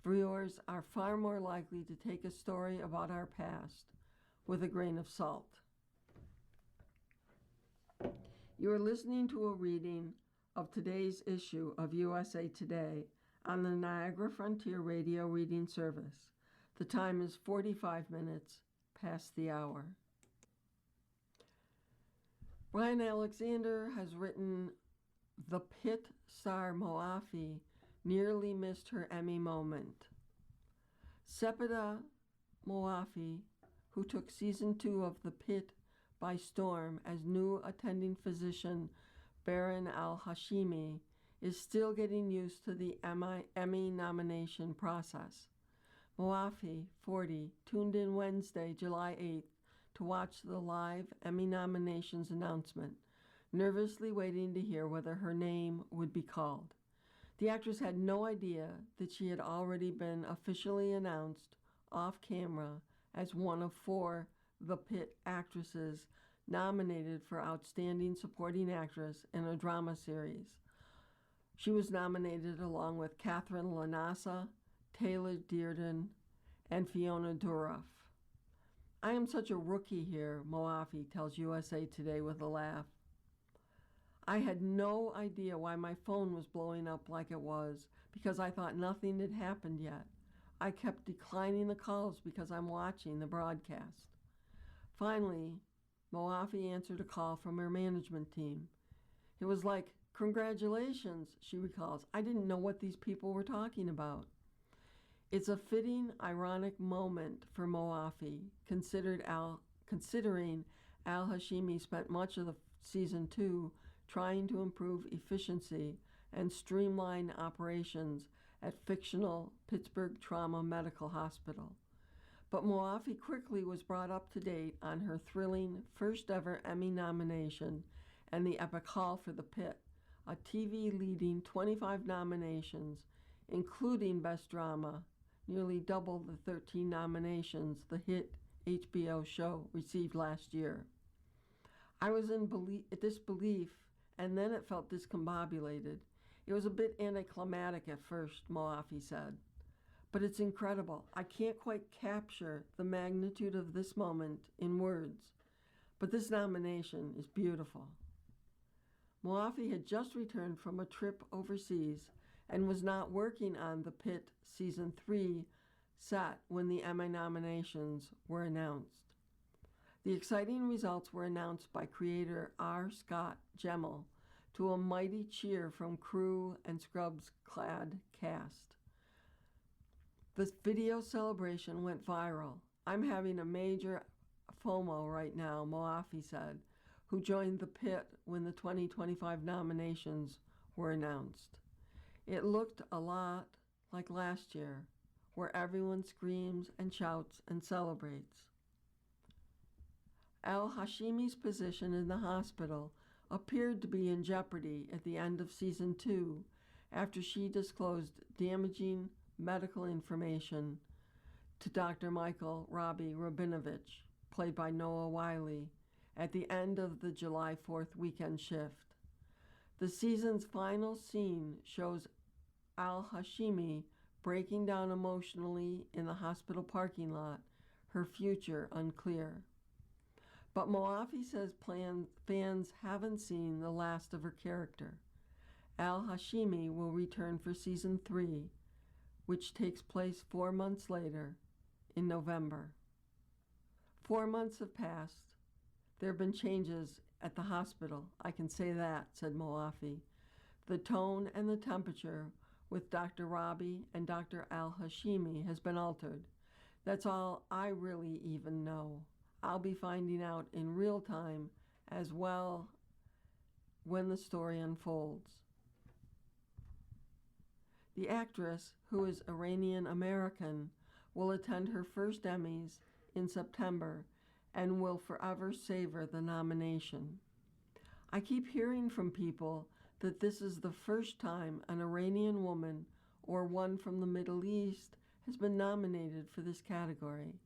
viewers are far more likely to take a story about our past with a grain of salt. You are listening to a reading of today's issue of USA Today on the Niagara Frontier Radio Reading Service. The time is 45 minutes past the hour. Brian Alexander has written The Pit star Moafi nearly missed her Emmy moment. Sepideh Moafi, who took season 2 of The Pit by storm as new attending physician Baron al-Hashimi, is still getting used to the Emmy nomination process. Moafi, 40, tuned in Wednesday, July 8th, to watch the live Emmy nominations announcement, nervously waiting to hear whether her name would be called. The actress had no idea that she had already been officially announced off camera as one of 4 The Pitt actresses nominated for Outstanding Supporting Actress in a Drama Series. She was nominated along with Catherine Lanasa, Taylor Dearden, and Fiona Dourif. "I am such a rookie here," Moafi tells USA Today with a laugh. "I had no idea why my phone was blowing up like it was because I thought nothing had happened yet. I kept declining the calls because I'm watching the broadcast." Finally, Moafi answered a call from her management team. It was like, "Congratulations," she recalls. "I didn't know what these people were talking about." It's a fitting, ironic moment for Moafi, considering Al Hashimi spent much of the season 2 trying to improve efficiency and streamline operations at fictional Pittsburgh Trauma Medical Hospital. But Moafi quickly was brought up to date on her thrilling first ever Emmy nomination and the epic haul for The Pit, a TV leading 25 nominations, including Best Drama, nearly double the 13 nominations the hit HBO show received last year. "I was in disbelief, and then it felt discombobulated. It was a bit anticlimactic at first," Moafi said. "But it's incredible. I can't quite capture the magnitude of this moment in words, but this nomination is beautiful." Moafi had just returned from a trip overseas and was not working on The Pit Season 3 set when the Emmy nominations were announced. The exciting results were announced by creator R. Scott Gemmell to a mighty cheer from crew and scrubs-clad cast. The video celebration went viral. "I'm having a major FOMO right now," Moafi said, who joined The Pit when the 2025 nominations were announced. "It looked a lot like last year, where everyone screams and shouts and celebrates." Al Hashimi's position in the hospital appeared to be in jeopardy at the end of season 2 after she disclosed damaging medical information to Dr. Michael Robbie Rabinovich, played by Noah Wiley, at the end of the July 4th weekend shift. The season's final scene shows Al Hashimi breaking down emotionally in the hospital parking lot, her future unclear. But Moafi says fans haven't seen the last of her character. Al Hashimi will return for season 3, which takes place 4 months later, in November. 4 months have passed. There have been changes at the hospital, I can say that, said Moafi. The tone and the temperature with Dr. Robbie and Dr. Al Hashimi has been altered. That's all I really even know. I'll be finding out in real time as well when the story unfolds. The actress, who is Iranian American, will attend her first Emmys in September and will forever savor the nomination. "I keep hearing from people that this is the first time an Iranian woman or one from the Middle East has been nominated for this category.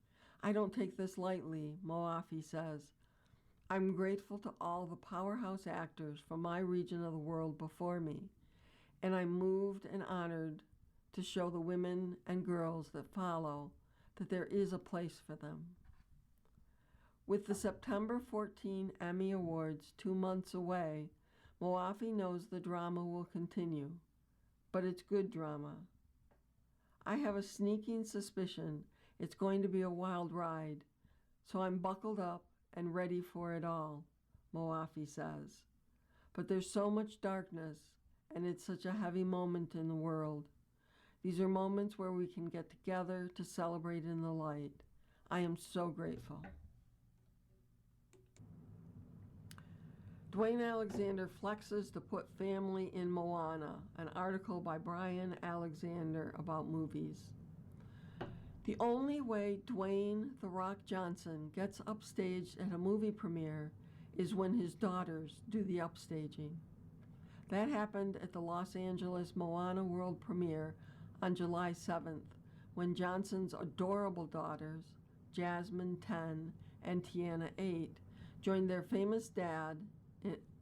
I don't take this lightly," Moafi says. "I'm grateful to all the powerhouse actors from my region of the world before me, and I'm moved and honored to show the women and girls that follow that there is a place for them." With the September 14 Emmy Awards 2 months away, Moafi knows the drama will continue, but it's good drama. "I have a sneaking suspicion it's going to be a wild ride, so I'm buckled up and ready for it all," Moafi says. "But there's so much darkness, and it's such a heavy moment in the world. These are moments where we can get together to celebrate in the light. I am so grateful." Dwayne Alexander flexes to put family in Moana, an article by Brian Alexander about movies. The only way Dwayne "The Rock" Johnson gets upstaged at a movie premiere is when his daughters do the upstaging. That happened at the Los Angeles Moana world premiere on July 7th, when Johnson's adorable daughters, Jasmine 10 and Tiana 8, joined their famous dad,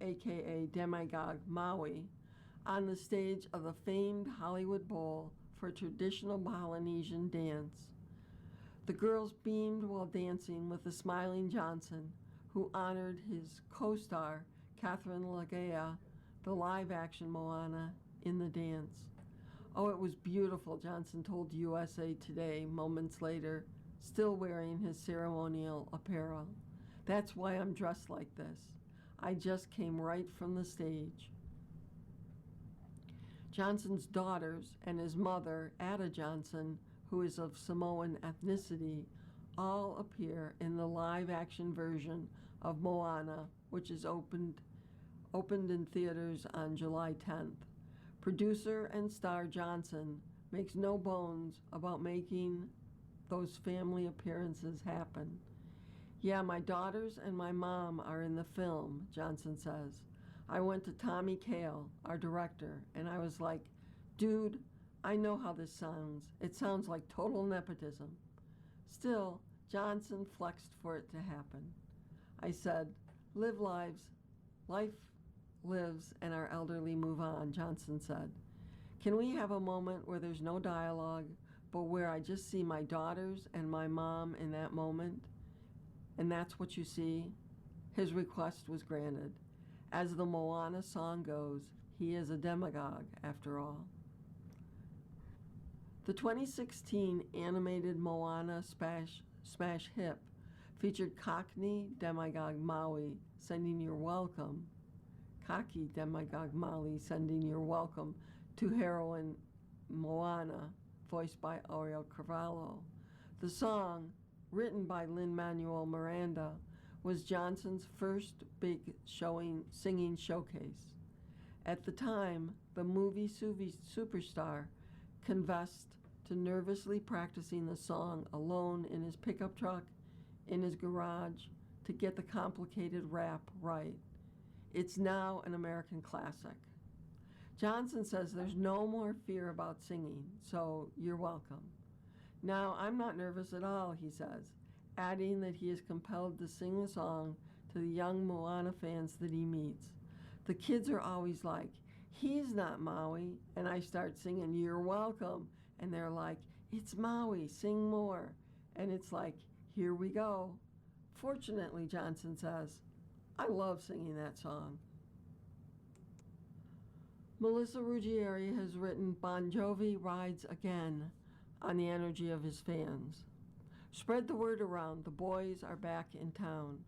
aka Demigod Maui, on the stage of the famed Hollywood Bowl for traditional Polynesian dance. The girls beamed while dancing with the smiling Johnson, who honored his co-star, Catherine Legea, the live-action Moana, in the dance. "Oh, it was beautiful," Johnson told USA Today moments later, still wearing his ceremonial apparel. "That's why I'm dressed like this. I just came right from the stage." Johnson's daughters and his mother, Ada Johnson, who is of Samoan ethnicity, all appear in the live-action version of Moana, which is opened in theaters on July 10th. Producer and star Johnson makes no bones about making those family appearances happen. "Yeah, my daughters and my mom are in the film," Johnson says. "I went to Tommy Kail, our director, and I was like, dude, I know how this sounds. It sounds like total nepotism." Still, Johnson flexed for it to happen. I said, "Live lives. Life lives and our elderly move on," Johnson said. "Can we have a moment where there's no dialogue, but where I just see my daughters and my mom in that moment? And that's what you see?" His request was granted. As the Moana song goes, he is a demagogue after all. The 2016 animated Moana Smash Hit featured Cockney Demagogue Maui sending your welcome. Cocky Demagogue Maui sending your welcome to heroine Moana, voiced by Ariel Carvalho. The song, written by Lin-Manuel Miranda, was Johnson's first big singing showcase. At the time, the movie superstar confessed to nervously practicing the song alone in his pickup truck, in his garage, to get the complicated rap right. It's now an American classic. Johnson says there's no more fear about singing, so you're welcome. "Now, I'm not nervous at all," he says, adding that he is compelled to sing the song to the young Moana fans that he meets. "The kids are always like, 'He's not Maui,' and I start singing 'You're welcome,' and they're like, 'It's Maui, sing more.' And it's like, here we go." Fortunately, Johnson says, "I love singing that song." Melissa Ruggieri has written "Bon Jovi Rides Again" on the energy of his fans. "Spread the word around, the boys are back in town.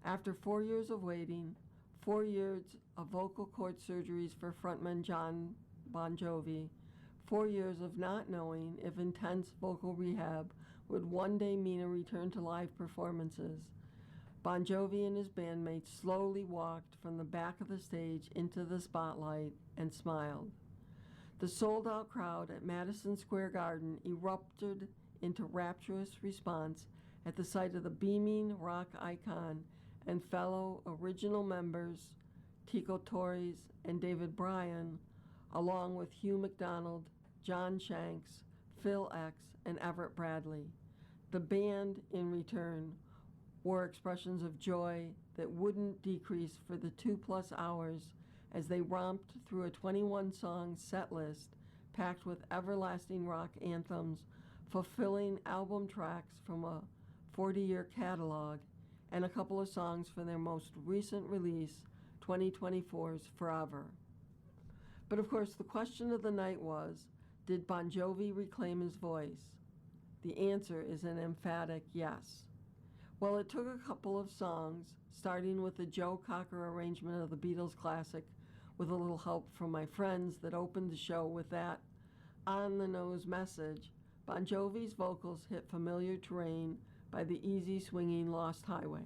After 4 years of waiting, 4 years of vocal cord surgeries for frontman John Bon Jovi, 4 years of not knowing if intense vocal rehab would one day mean a return to live performances, Bon Jovi and his bandmates slowly walked from the back of the stage into the spotlight and smiled. The sold-out crowd at Madison Square Garden erupted into rapturous response at the sight of the beaming rock icon and fellow original members, Tico Torres and David Bryan, along with Hugh McDonald, John Shanks, Phil X, and Everett Bradley. The band, in return, wore expressions of joy that wouldn't decrease for the 2+ hours as they romped through a 21-song set list packed with everlasting rock anthems, fulfilling album tracks from a 40-year catalog, and a couple of songs from their most recent release, 2024's Forever. But of course, the question of the night was, did Bon Jovi reclaim his voice? The answer is an emphatic yes. Well, it took a couple of songs, starting with the Joe Cocker arrangement of the Beatles classic, with a little help from my friends, that opened the show with that on-the-nose message. Bon Jovi's vocals hit familiar terrain by the easy swinging Lost Highway.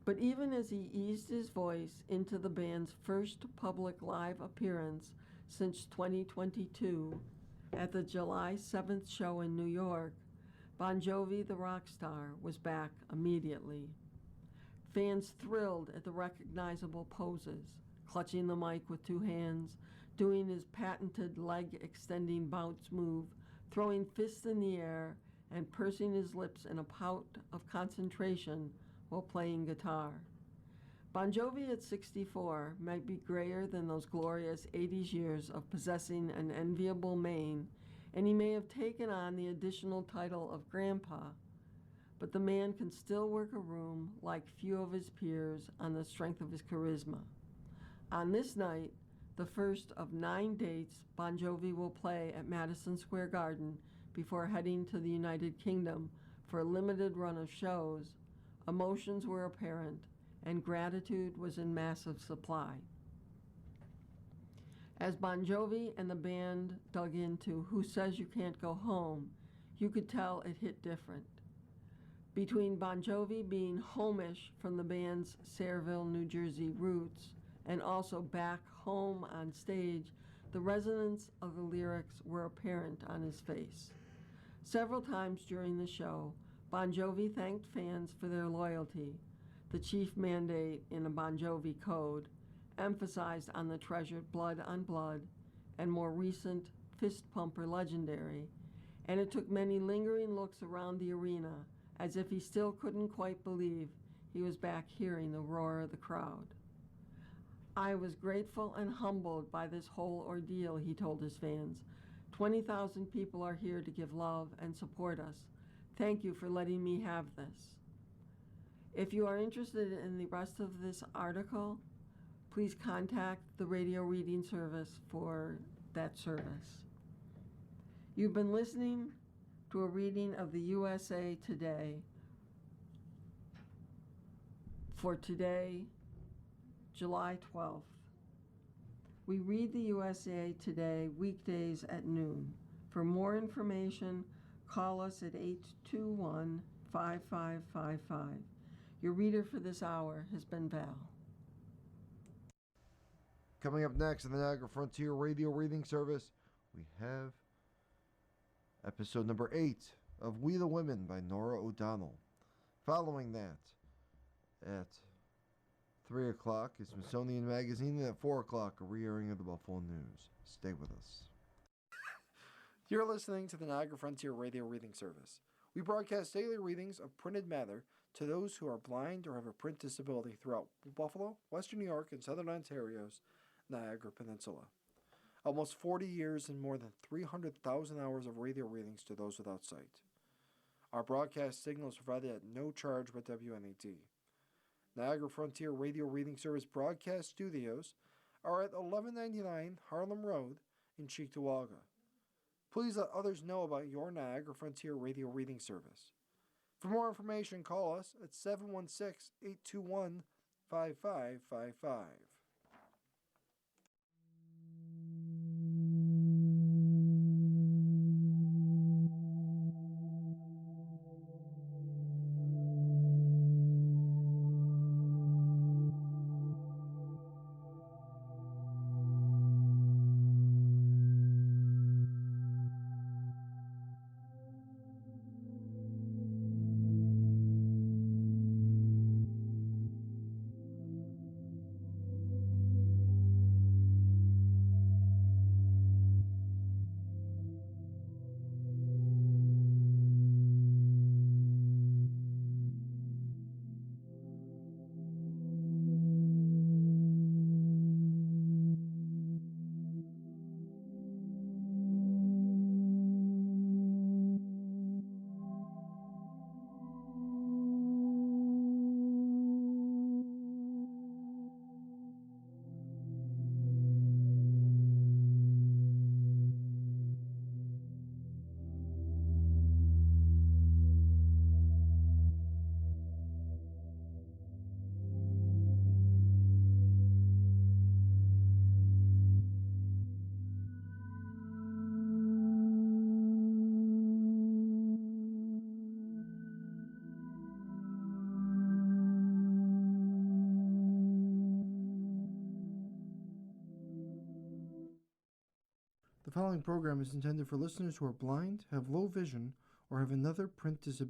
But even as he eased his voice into the band's first public live appearance since 2022 at the July 7th show in New York, Bon Jovi, the rock star, was back immediately. Fans thrilled at the recognizable poses, clutching the mic with two hands, doing his patented leg-extending bounce move, throwing fists in the air, and pursing his lips in a pout of concentration while playing guitar. Bon Jovi at 64 might be grayer than those glorious 80s years of possessing an enviable mane, and he may have taken on the additional title of Grandpa, but the man can still work a room like few of his peers on the strength of his charisma. On this night, the first of 9 dates Bon Jovi will play at Madison Square Garden before heading to the United Kingdom for a limited run of shows, emotions were apparent and gratitude was in massive supply. As Bon Jovi and the band dug into Who Says You Can't Go Home, you could tell it hit different. Between Bon Jovi being homish from the band's Sayreville, New Jersey roots, and also back home on stage, the resonance of the lyrics were apparent on his face. Several times during the show, Bon Jovi thanked fans for their loyalty, the chief mandate in a Bon Jovi code, emphasized on the treasured Blood on Blood, and more recent Fist Pumper Legendary, and it took many lingering looks around the arena as if he still couldn't quite believe he was back hearing the roar of the crowd. I was grateful and humbled by this whole ordeal, he told his fans. 20,000 people are here to give love and support us. Thank you for letting me have this. If you are interested in the rest of this article, please contact the radio reading service for that service. You've been listening to a reading of the USA Today for today, July 12th. We read the USA Today weekdays at noon. For more information, call us at 821-5555. Your reader for this hour has been Val. Coming up next in the Niagara Frontier Radio Reading Service, we have episode number 8 of We the Women by Nora O'Donnell. Following that, at 3 o'clock is Smithsonian Magazine, and at 4 o'clock, a re-airing of the Buffalo News. Stay with us. You're listening to the Niagara Frontier Radio Reading Service. We broadcast daily readings of printed matter to those who are blind or have a print disability throughout Buffalo, Western New York, and Southern Ontario's Niagara Peninsula. Almost 40 years and more than 300,000 hours of radio readings to those without sight. Our broadcast signal is provided at no charge by WNED. Niagara Frontier Radio Reading Service broadcast studios are at 1199 Harlem Road in Cheektowaga. Please let others know about your Niagara Frontier Radio Reading Service. For more information, call us at 716-821-5555. The following program is intended for listeners who are blind, have low vision, or have another print disability